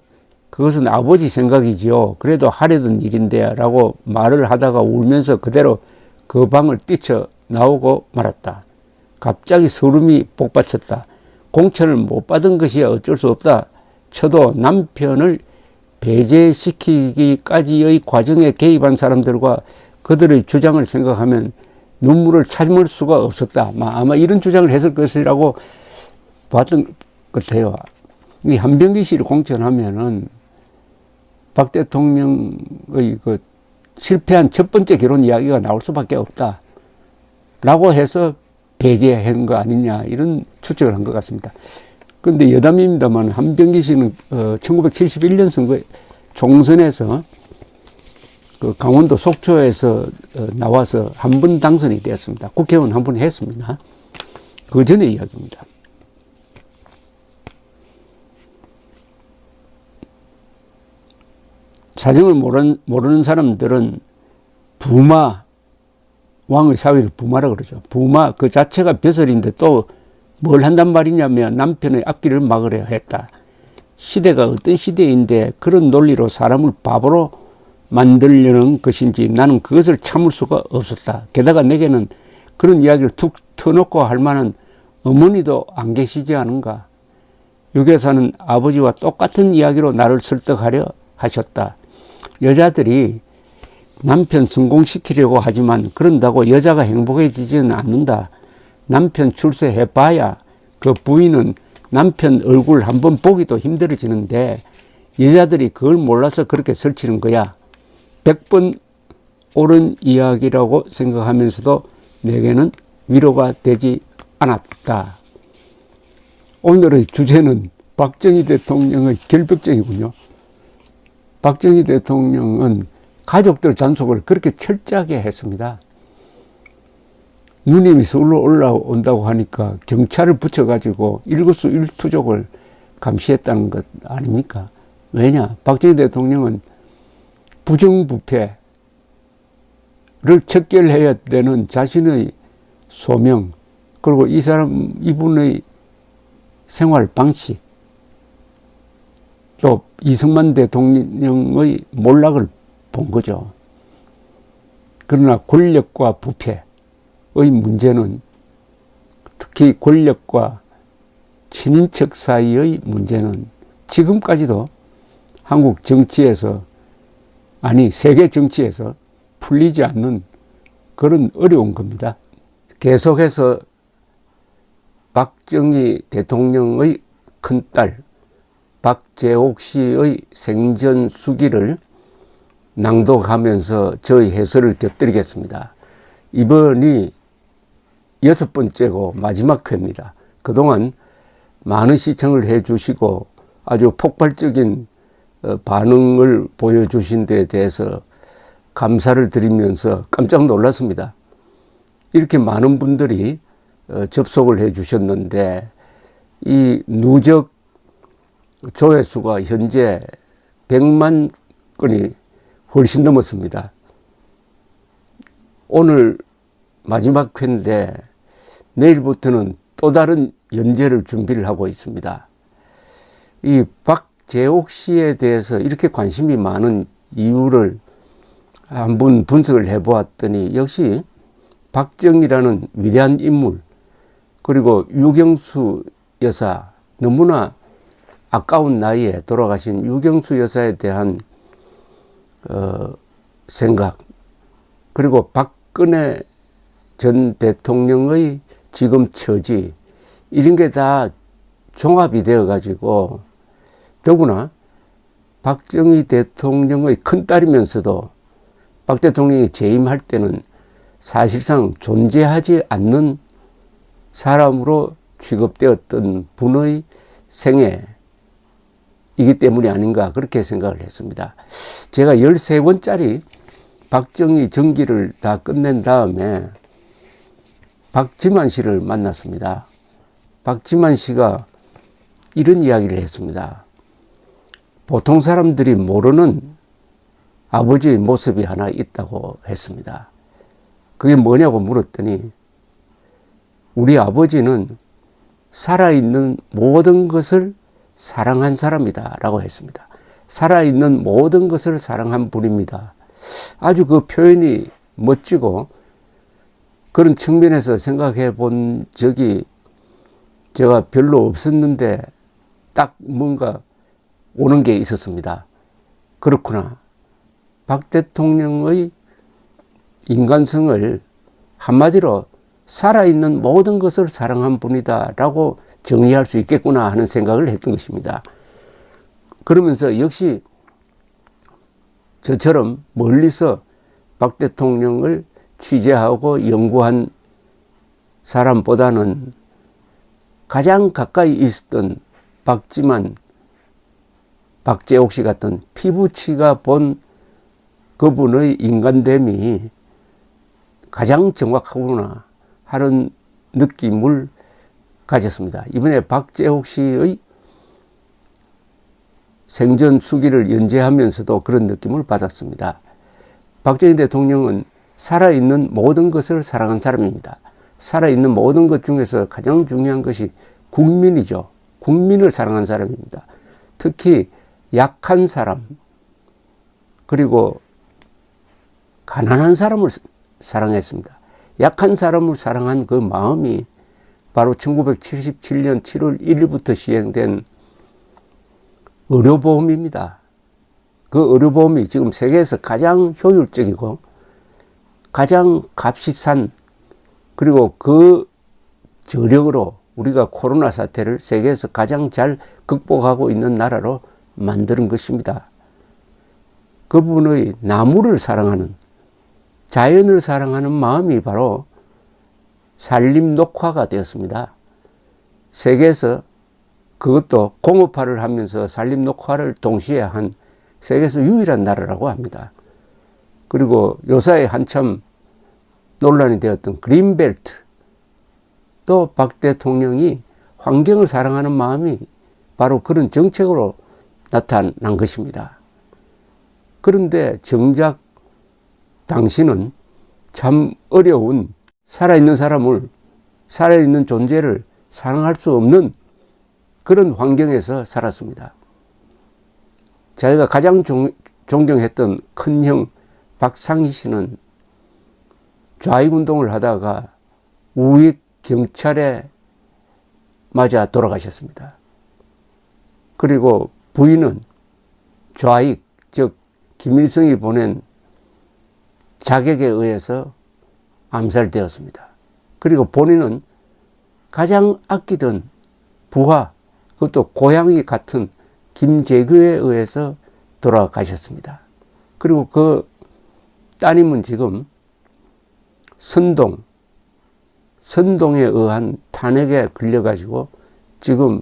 그것은 아버지 생각이지요. 그래도 하려던 일인데 라고 말을 하다가 울면서 그대로 그 방을 뛰쳐 나오고 말았다. 갑자기 소름이 복받쳤다. 공천을 못 받은 것이 어쩔 수 없다 쳐도 남편을 배제시키기까지의 과정에 개입한 사람들과 그들의 주장을 생각하면 눈물을 참을 수가 없었다. 아마 이런 주장을 했을 것이라고 봤던 것 같아요. 이 한병기실을 공천하면은 박 대통령의 그 실패한 첫 번째 결혼 이야기가 나올 수밖에 없다. 라고 해서 배제한 거 아니냐 이런 추측을 한 것 같습니다. 그런데 여담입니다만 한병기 씨는 1971년 선거 총선에서 그 강원도 속초에서 나와서 한 번 당선이 되었습니다. 국회의원 한 번 했습니다. 그 전의 이야기입니다. 사정을 모르는 사람들은 부마, 왕의 사위를 부마라 그러죠. 부마 그 자체가 벼슬인데 또 뭘 한단 말이냐면 남편의 앞길을 막으려 했다. 시대가 어떤 시대인데 그런 논리로 사람을 바보로 만들려는 것인지 나는 그것을 참을 수가 없었다. 게다가 내게는 그런 이야기를 툭 터놓고 할 만한 어머니도 안 계시지 않은가. 유교사는 아버지와 똑같은 이야기로 나를 설득하려 하셨다. 여자들이 남편 성공시키려고 하지만 그런다고 여자가 행복해지지는 않는다. 남편 출세해봐야 그 부인은 남편 얼굴 한번 보기도 힘들어지는데 여자들이 그걸 몰라서 그렇게 설치는 거야. 100번 옳은 이야기라고 생각하면서도 내게는 위로가 되지 않았다. 오늘의 주제는 박정희 대통령의 결벽증이군요. 박정희 대통령은 가족들 단속을 그렇게 철저하게 했습니다. 누님이 서울로 올라온다고 하니까 경찰을 붙여가지고 일거수일투족을 감시했다는 것 아닙니까? 왜냐? 박정희 대통령은 부정부패를 척결해야 되는 자신의 소명, 그리고 이분의 생활 방식, 또 이승만 대통령의 몰락을 본 거죠. 그러나 권력과 부패의 문제는, 특히 권력과 친인척 사이의 문제는 지금까지도 한국 정치에서, 아니 세계 정치에서 풀리지 않는 그런 어려운 겁니다. 계속해서 박정희 대통령의 큰딸 박재옥 씨의 생전 수기를 낭독하면서 저희 해설을 곁들이겠습니다. 이번이 6번째고 마지막 회입니다. 그동안 많은 시청을 해주시고 아주 폭발적인 반응을 보여주신 데 대해서 감사를 드리면서 깜짝 놀랐습니다. 이렇게 많은 분들이 접속을 해 주셨는데 이 누적 조회수가 현재 100만 건이 훨씬 넘었습니다. 오늘 마지막 회인데 내일부터는 또 다른 연재를 준비를 하고 있습니다. 이 박재옥 씨에 대해서 이렇게 관심이 많은 이유를 한번 분석을 해보았더니 역시 박정희라는 위대한 인물, 그리고 유경수 여사, 너무나 아까운 나이에 돌아가신 유경수 여사에 대한 생각, 그리고 박근혜 전 대통령의 지금 처지, 이런 게 다 종합이 되어 가지고, 더구나 박정희 대통령의 큰딸이면서도 박 대통령이 재임할 때는 사실상 존재하지 않는 사람으로 취급되었던 분의 생애이기 때문이 아닌가, 그렇게 생각을 했습니다. 제가 13번짜리 박정희 전기를 다 끝낸 다음에 박지만 씨를 만났습니다. 박지만 씨가 이런 이야기를 했습니다. 보통 사람들이 모르는 아버지의 모습이 하나 있다고 했습니다. 그게 뭐냐고 물었더니 우리 아버지는 살아있는 모든 것을 사랑한 사람이다 라고 했습니다. 살아있는 모든 것을 사랑한 분입니다. 아주 그 표현이 멋지고, 그런 측면에서 생각해 본 적이 제가 별로 없었는데 딱 뭔가 오는 게 있었습니다. 그렇구나. 박 대통령의 인간성을 한마디로 살아있는 모든 것을 사랑한 분이다 라고 정의할 수 있겠구나 하는 생각을 했던 것입니다. 그러면서 역시 저처럼 멀리서 박 대통령을 취재하고 연구한 사람보다는 가장 가까이 있었던 박지만, 박재옥 씨 같은 피부치가 본 그분의 인간됨이 가장 정확하구나 하는 느낌을 가졌습니다. 이번에 박재옥 씨의 생전 수기를 연재하면서도 그런 느낌을 받았습니다. 박정희 대통령은 살아있는 모든 것을 사랑한 사람입니다. 살아있는 모든 것 중에서 가장 중요한 것이 국민이죠. 국민을 사랑한 사람입니다. 특히 약한 사람, 그리고 가난한 사람을 사랑했습니다. 약한 사람을 사랑한 그 마음이 바로 1977년 7월 1일부터 시행된 의료보험입니다. 그 의료보험이 지금 세계에서 가장 효율적이고 가장 값이 싼, 그리고 그 저력으로 우리가 코로나 사태를 세계에서 가장 잘 극복하고 있는 나라로 만드는 것입니다. 그분의 나무를 사랑하는, 자연을 사랑하는 마음이 바로 산림 녹화가 되었습니다. 세계에서 그것도 공업화를 하면서 산림 녹화를 동시에 한 세계에서 유일한 나라라고 합니다. 그리고 요사이 한참 논란이 되었던 그린벨트, 또 박 대통령이 환경을 사랑하는 마음이 바로 그런 정책으로 나타난 것입니다. 그런데 정작 당신은 참 어려운 살아있는 사람을, 살아있는 존재를 사랑할 수 없는 그런 환경에서 살았습니다. 자기가 가장 존경했던 큰형 박상희 씨는 좌익운동을 하다가 우익 경찰에 맞아 돌아가셨습니다. 그리고 부인은 좌익, 즉 김일성이 보낸 자객에 의해서 암살되었습니다. 그리고 본인은 가장 아끼던 부하, 그것도 고향이 같은 김재규에 의해서 돌아가셨습니다. 그리고 그 따님은 지금 선동에 의한 탄핵에 걸려가지고 지금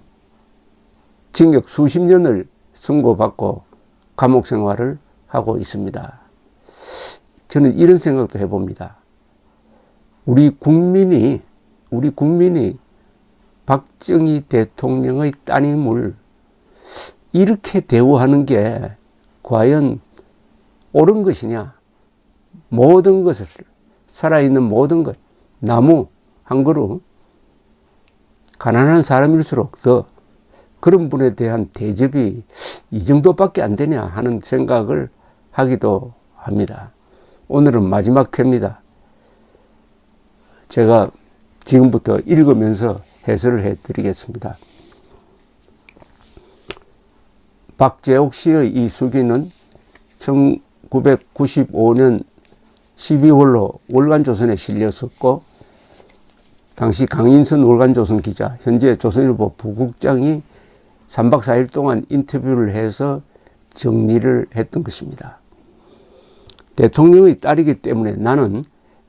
징역 수십 년을 선고받고 감옥 생활을 하고 있습니다. 저는 이런 생각도 해봅니다. 우리 국민이 박정희 대통령의 따님을 이렇게 대우하는 게 과연 옳은 것이냐? 모든 것을, 살아있는 모든 것, 나무 한 그루, 가난한 사람일수록 더 그런 분에 대한 대접이 이 정도밖에 안 되냐 하는 생각을 하기도 합니다. 오늘은 마지막 회입니다. 제가 지금부터 읽으면서 해설을 해드리겠습니다. 박재옥 씨의 이 수기는 1995년 12월로 월간조선에 실렸었고, 당시 강인선 월간조선 기자, 현재 조선일보 부국장이 3박 4일 동안 인터뷰를 해서 정리를 했던 것입니다. 대통령의 딸이기 때문에 나는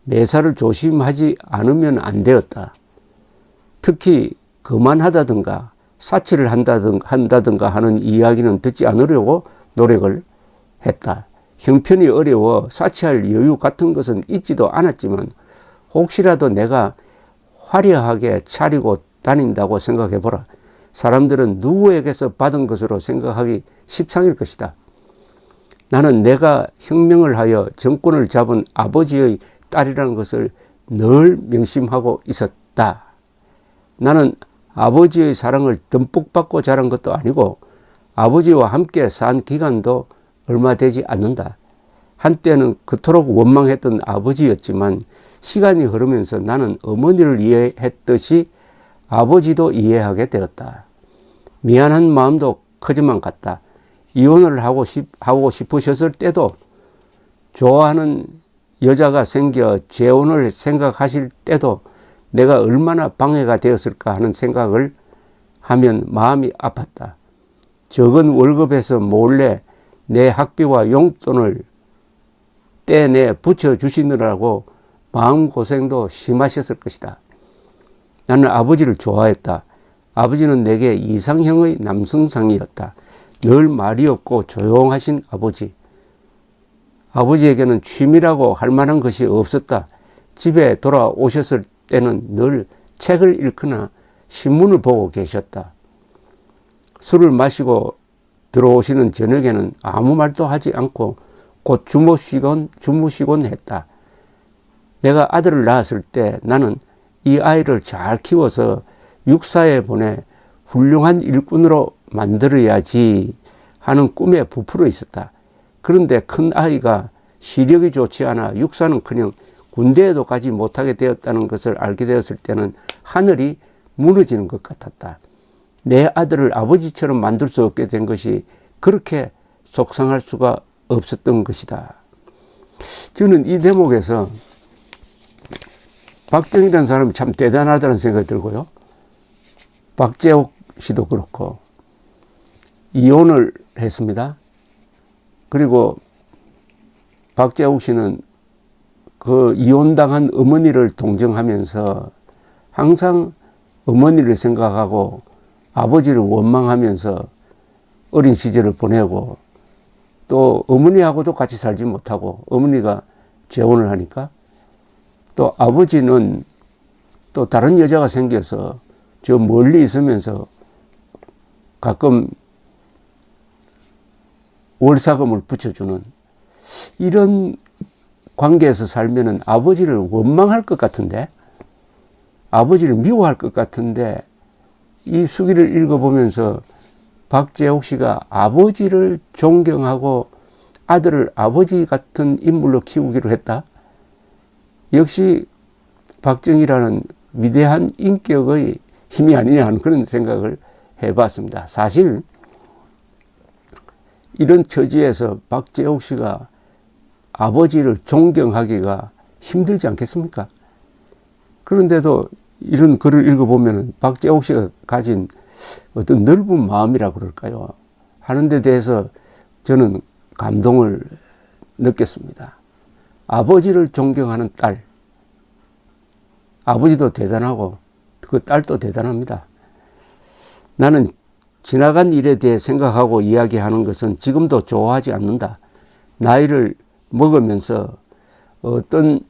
매사를 조심하지 않으면 안 되었다. 특히 거만하다든가 사치를 한다든가 하는 이야기는 듣지 않으려고 노력을 했다. 형편이 어려워 사치할 여유 같은 것은 있지도 않았지만 혹시라도 내가 화려하게 차리고 다닌다고 생각해보라. 사람들은 누구에게서 받은 것으로 생각하기 십상일 것이다. 나는 내가 혁명을 하여 정권을 잡은 아버지의 딸이라는 것을 늘 명심하고 있었다. 나는 아버지의 사랑을 듬뿍 받고 자란 것도 아니고 아버지와 함께 산 기간도 얼마 되지 않는다. 한때는 그토록 원망했던 아버지였지만 시간이 흐르면서 나는 어머니를 이해했듯이 아버지도 이해하게 되었다. 미안한 마음도 크지만 같다. 이혼을 하고 싶으셨을 때도, 좋아하는 여자가 생겨 재혼을 생각하실 때도 내가 얼마나 방해가 되었을까 하는 생각을 하면 마음이 아팠다. 적은 월급에서 몰래 내 학비와 용돈을 떼내 붙여주시느라고 마음고생도 심하셨을 것이다. 나는 아버지를 좋아했다. 아버지는 내게 이상형의 남성상이었다. 늘 말이 없고 조용하신 아버지. 아버지에게는 취미라고 할 만한 것이 없었다. 집에 돌아오셨을 때는 늘 책을 읽거나 신문을 보고 계셨다. 술을 마시고 들어오시는 저녁에는 아무 말도 하지 않고 곧 주무시곤 했다. 내가 아들을 낳았을 때 나는 이 아이를 잘 키워서 육사에 보내 훌륭한 일꾼으로 만들어야지 하는 꿈에 부풀어 있었다. 그런데 큰 아이가 시력이 좋지 않아 육사는커녕 군대에도 가지 못하게 되었다는 것을 알게 되었을 때는 하늘이 무너지는 것 같았다. 내 아들을 아버지처럼 만들 수 없게 된 것이 그렇게 속상할 수가 없었던 것이다. 저는 이 대목에서 박정희라는 사람이 참 대단하다는 생각이 들고요. 박재옥 씨도 그렇고 이혼을 했습니다. 그리고 박재옥 씨는 그 이혼당한 어머니를 동정하면서 항상 어머니를 생각하고 아버지를 원망하면서 어린 시절을 보내고 또 어머니하고도 같이 살지 못하고 어머니가 재혼을 하니까 또 아버지는 또 다른 여자가 생겨서 저 멀리 있으면서 가끔 월사금을 붙여주는 이런 관계에서 살면은 아버지를 원망할 것 같은데, 아버지를 미워할 것 같은데, 이 수기를 읽어보면서 박재옥 씨가 아버지를 존경하고 아들을 아버지 같은 인물로 키우기로 했다. 역시 박정희라는 위대한 인격의 힘이 아니냐 하는 그런 생각을 해봤습니다. 사실 이런 처지에서 박재옥 씨가 아버지를 존경하기가 힘들지 않겠습니까? 그런데도 이런 글을 읽어보면 박재옥 씨가 가진 어떤 넓은 마음이라 그럴까요? 하는 데 대해서 저는 감동을 느꼈습니다. 아버지를 존경하는 딸. 아버지도 대단하고 그 딸도 대단합니다. 나는 지나간 일에 대해 생각하고 이야기하는 것은 지금도 좋아하지 않는다. 나이를 먹으면서 어떤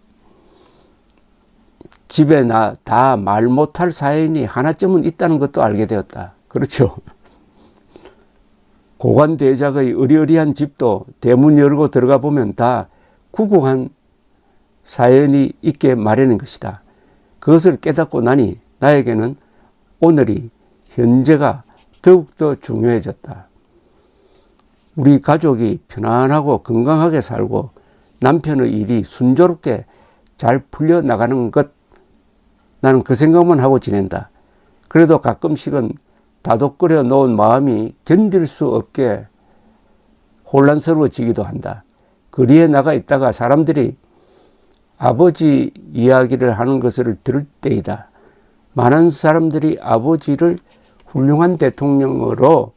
집에 나 다 말 못할 사연이 하나쯤은 있다는 것도 알게 되었다. 그렇죠. 고관대작의 어리어리한 집도 대문 열고 들어가 보면 다 구구한 사연이 있게 마련인 것이다. 그것을 깨닫고 나니 나에게는 오늘이 현재가 더욱더 중요해졌다. 우리 가족이 편안하고 건강하게 살고 남편의 일이 순조롭게 잘 풀려나가는 것, 나는 그 생각만 하고 지낸다. 그래도 가끔씩은 다독거려 놓은 마음이 견딜 수 없게 혼란스러워지기도 한다. 거리에 나가 있다가 사람들이 아버지 이야기를 하는 것을 들을 때이다. 많은 사람들이 아버지를 훌륭한 대통령으로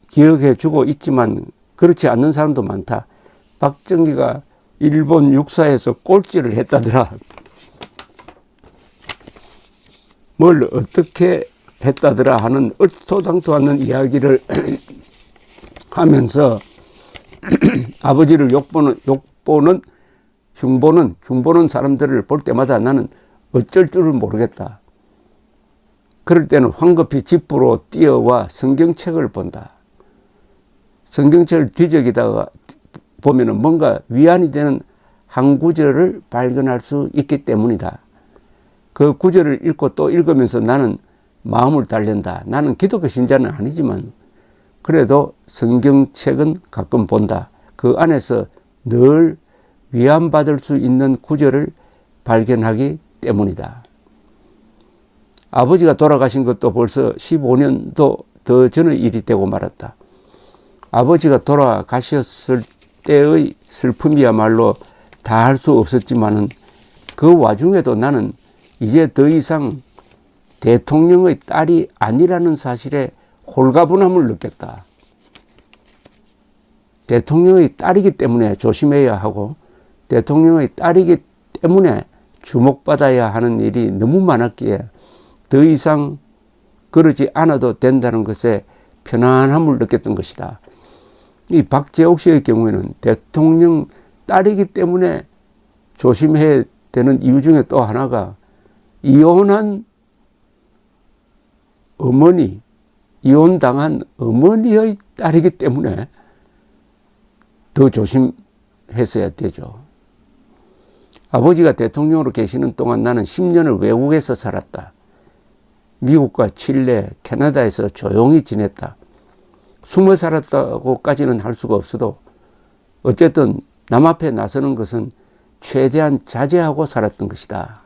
기억해 주고 있지만 그렇지 않는 사람도 많다. 박정희가 일본 육사에서 꼴찌를 했다더라. 뭘 어떻게 했다더라 하는 얼토당토 않는 이야기를 하면서 아버지를 흉보는 사람들을 볼 때마다 나는 어쩔 줄을 모르겠다. 그럴 때는 황급히 집으로 뛰어와 성경책을 본다. 성경책을 뒤적이다가 보면은 뭔가 위안이 되는 한 구절을 발견할 수 있기 때문이다. 그 구절을 읽고 또 읽으면서 나는 마음을 달랜다. 나는 기독교 신자는 아니지만 그래도 성경책은 가끔 본다. 그 안에서 늘 위안받을 수 있는 구절을 발견하기 때문이다. 아버지가 돌아가신 것도 벌써 15년도 더 전의 일이 되고 말았다. 아버지가 돌아가셨을 때의 슬픔이야말로 다 할 수 없었지만은 그 와중에도 나는 이제 더 이상 대통령의 딸이 아니라는 사실에 홀가분함을 느꼈다. 대통령의 딸이기 때문에 조심해야 하고 대통령의 딸이기 때문에 주목받아야 하는 일이 너무 많았기에 더 이상 그러지 않아도 된다는 것에 편안함을 느꼈던 것이다. 이 박재옥 씨의 경우에는 대통령 딸이기 때문에 조심해야 되는 이유 중에 또 하나가 이혼한 어머니, 이혼당한 어머니의 딸이기 때문에 더 조심했어야 되죠. 아버지가 대통령으로 계시는 동안 나는 10년을 외국에서 살았다. 미국과 칠레, 캐나다에서 조용히 지냈다. 숨어 살았다고까지는 할 수가 없어도 어쨌든 남 앞에 나서는 것은 최대한 자제하고 살았던 것이다.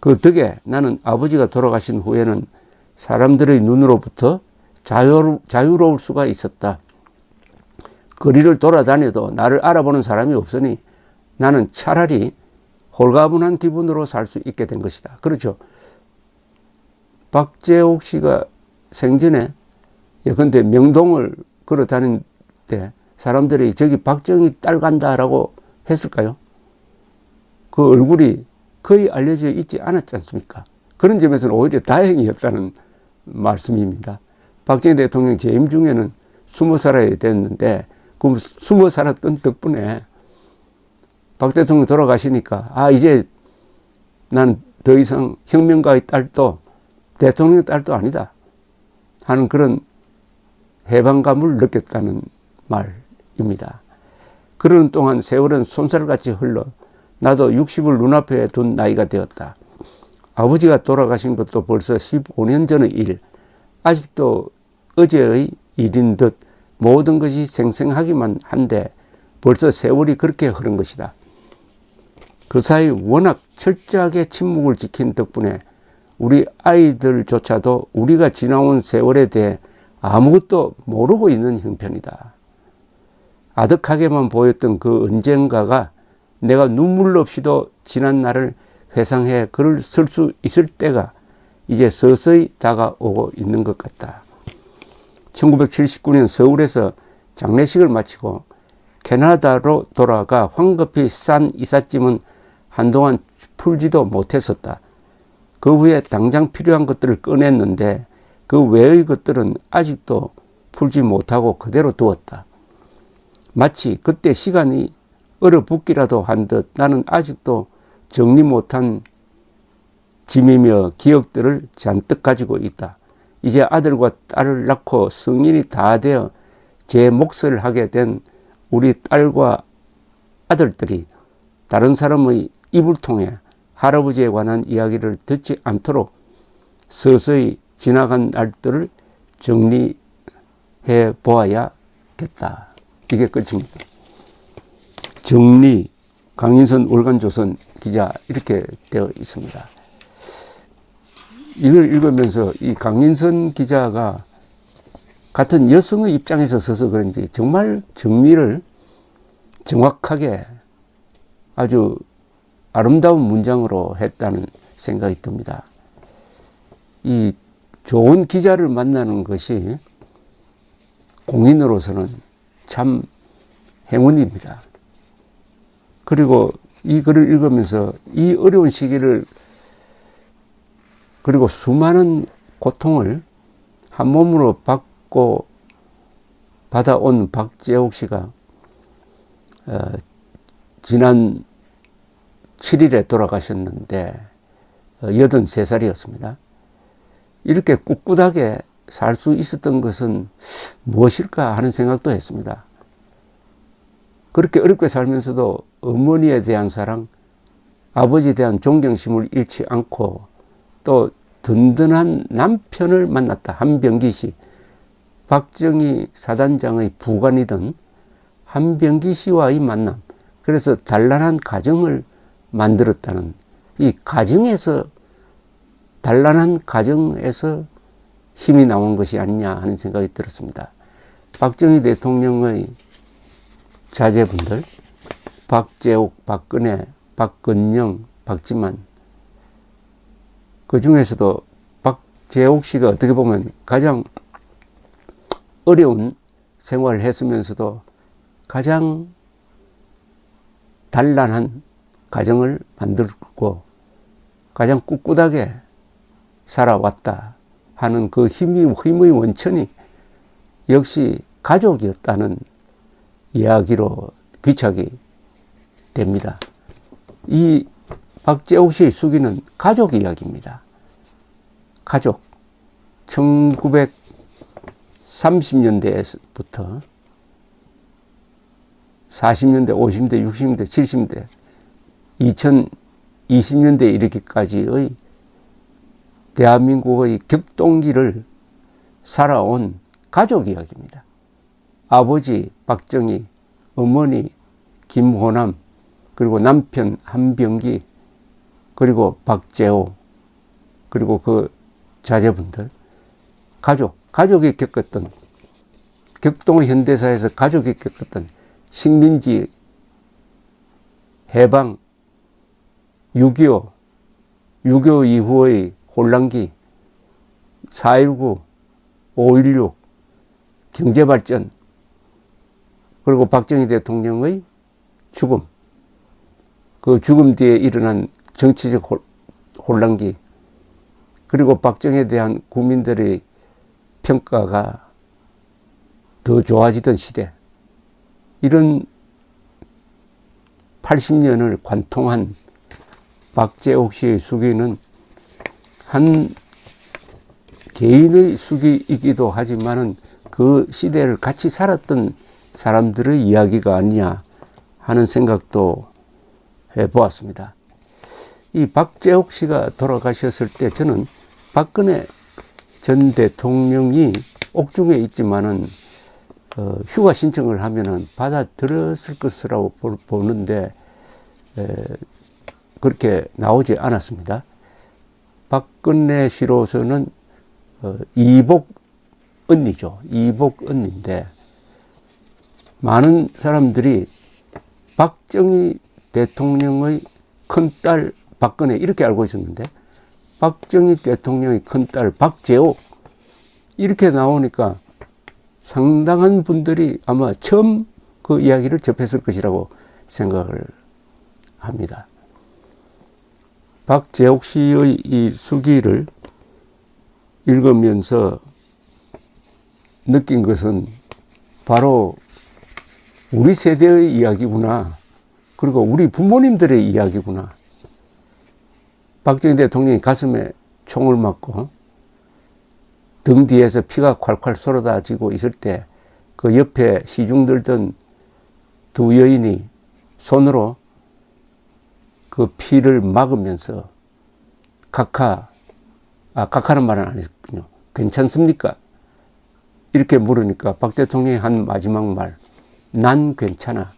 그 덕에 나는 아버지가 돌아가신 후에는 사람들의 눈으로부터 자유로울 수가 있었다. 거리를 돌아다녀도 나를 알아보는 사람이 없으니 나는 차라리 홀가분한 기분으로 살 수 있게 된 것이다. 그렇죠. 박재옥 씨가 생전에 예컨대 명동을 걸어 다닐 때 사람들이 저기 박정희 딸 간다라고 했을까요? 그 얼굴이 거의 알려져 있지 않았지 않습니까? 그런 점에서는 오히려 다행이었다는 말씀입니다. 박정희 대통령 재임 중에는 숨어 살아야 됐는데 그 숨어 살았던 덕분에 박 대통령 돌아가시니까 이제 난 더 이상 혁명가의 딸도 대통령의 딸도 아니다 하는 그런 해방감을 느꼈다는 말입니다. 그러는 동안 세월은 손살같이 흘러 나도 60을 눈앞에 둔 나이가 되었다. 아버지가 돌아가신 것도 벌써 15년 전의 일, 아직도 어제의 일인 듯 모든 것이 생생하기만 한데 벌써 세월이 그렇게 흐른 것이다. 그 사이 워낙 철저하게 침묵을 지킨 덕분에 우리 아이들조차도 우리가 지나온 세월에 대해 아무것도 모르고 있는 형편이다. 아득하게만 보였던 그 언젠가가 내가 눈물 없이도 지난 날을 회상해 글을 쓸 수 있을 때가 이제 서서히 다가오고 있는 것 같다. 1979년 서울에서 장례식을 마치고 캐나다로 돌아가 황급히 싼 이삿짐은 한동안 풀지도 못했었다. 그 후에 당장 필요한 것들을 꺼냈는데 그 외의 것들은 아직도 풀지 못하고 그대로 두었다. 마치 그때 시간이 얼어붙기라도 한 듯 나는 아직도 정리 못한 짐이며 기억들을 잔뜩 가지고 있다. 이제 아들과 딸을 낳고 성인이 다 되어 제 몫을 하게 된 우리 딸과 아들들이 다른 사람의 입을 통해 할아버지에 관한 이야기를 듣지 않도록 서서히 지나간 날들을 정리해 보아야겠다. 이게 끝입니다. 정리, 강인선 월간조선 기자 이렇게 되어 있습니다. 이걸 읽으면서 이 강인선 기자가 같은 여성의 입장에서 서서 그런지 정말 정리를 정확하게 아주 아름다운 문장으로 했다는 생각이 듭니다. 이 좋은 기자를 만나는 것이 공인으로서는 참 행운입니다. 그리고 이 글을 읽으면서 이 어려운 시기를 그리고 수많은 고통을 한 몸으로 받아온 박재옥 씨가 지난 7일에 돌아가셨는데 83살이었습니다. 이렇게 꿋꿋하게 살 수 있었던 것은 무엇일까 하는 생각도 했습니다. 그렇게 어렵게 살면서도 어머니에 대한 사랑, 아버지에 대한 존경심을 잃지 않고 또 든든한 남편을 만났다. 한병기 씨, 박정희 사단장의 부관이던 한병기 씨와의 만남, 그래서 단란한 가정을 만들었다는 이 가정에서 단란한 가정에서 힘이 나온 것이 아니냐 하는 생각이 들었습니다. 박정희 대통령의 자제분들 박재옥, 박근혜, 박근영, 박지만 그 중에서도 박재옥 씨가 어떻게 보면 가장 어려운 생활을 했으면서도 가장 단란한 가정을 만들고 가장 꿋꿋하게 살아왔다 하는 그 힘의 원천이 역시 가족이었다는 이야기로 귀착이 됩니다. 이 박재옥 씨의 수기는 가족 이야기입니다. 가족. 1930년대부터 40년대, 50년대, 60년대, 70년대 2020년대 이르기까지의 대한민국의 격동기를 살아온 가족 이야기입니다. 아버지 박정희, 어머니 김호남, 그리고 남편 한병기, 그리고 박재호, 그리고 그 자제분들, 가족이 겪었던, 격동 현대사에서 가족이 겪었던 식민지, 해방, 6.25 이후의 혼란기, 4.19, 5.16, 경제발전, 그리고 박정희 대통령의 죽음, 그 죽음 뒤에 일어난 정치적 혼란기, 그리고 박정희에 대한 국민들의 평가가 더 좋아지던 시대, 이런 80년을 관통한 박재옥 씨의 수기는 한 개인의 수기이기도 하지만은 그 시대를 같이 살았던 사람들의 이야기가 아니냐 하는 생각도 해보았습니다. 이 박재옥 씨가 돌아가셨을 때 저는 박근혜 전 대통령이 옥중에 있지만은 휴가 신청을 하면은 받아들였을 것이라고 보는데 그렇게 나오지 않았습니다. 박근혜 씨로서는 이복 언니죠. 이복 언니인데 많은 사람들이 박정희 대통령의 큰딸 박근혜 이렇게 알고 있었는데 박정희 대통령의 큰딸 박재옥 이렇게 나오니까 상당한 분들이 아마 처음 그 이야기를 접했을 것이라고 생각을 합니다. 박재옥 씨의 이 수기를 읽으면서 느낀 것은 바로 우리 세대의 이야기구나. 그리고 우리 부모님들의 이야기구나. 박정희 대통령이 가슴에 총을 맞고 등 뒤에서 피가 콸콸 쏟아지고 있을 때 그 옆에 시중 들던 두 여인이 손으로 그 피를 막으면서 카카는 말은 안 했군요. 괜찮습니까? 이렇게 물으니까 박 대통령이 한 마지막 말, 난 괜찮아.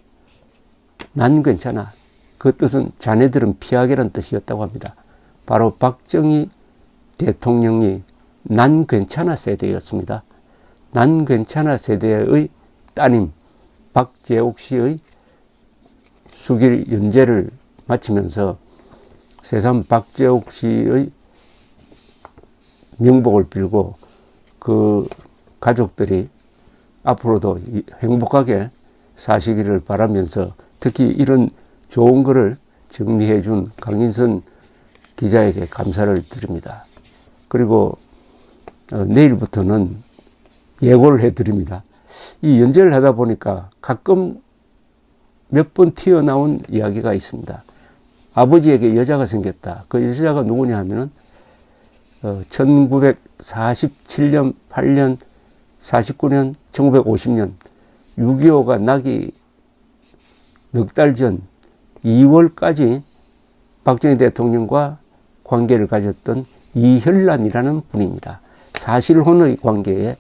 난 괜찮아. 그 뜻은 자네들은 피하게란 뜻이었다고 합니다. 바로 박정희 대통령이 난 괜찮아 세대였습니다. 난 괜찮아 세대의 따님 박재옥 씨의 수길 연재를 마치면서 새삼 박재옥 씨의 명복을 빌고 그 가족들이 앞으로도 행복하게 사시기를 바라면서 특히 이런 좋은 글을 정리해 준 강인선 기자에게 감사를 드립니다. 그리고 내일부터는 예고를 해드립니다. 이 연재를 하다 보니까 가끔 몇 번 튀어나온 이야기가 있습니다. 아버지에게 여자가 생겼다. 그 여자가 누구냐 하면은 1947년, 8년, 49년, 1950년 6.25가 나기 넉 달 전 2월까지 박정희 대통령과 관계를 가졌던 이혈란이라는 분입니다. 사실혼의 관계에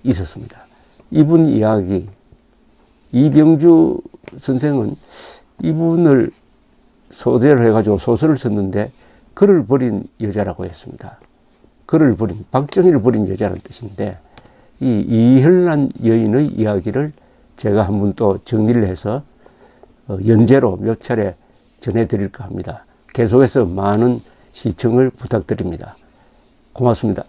있었습니다. 이분 이야기, 이병주 선생은 이분을 소재를 해가지고 소설을 썼는데 그를 버린 여자라고 했습니다. 박정희를 버린 여자라는 뜻인데 이 이혈란 여인의 이야기를 제가 한번 또 정리를 해서 연재로 몇 차례 전해드릴까 합니다. 계속해서 많은 시청을 부탁드립니다. 고맙습니다.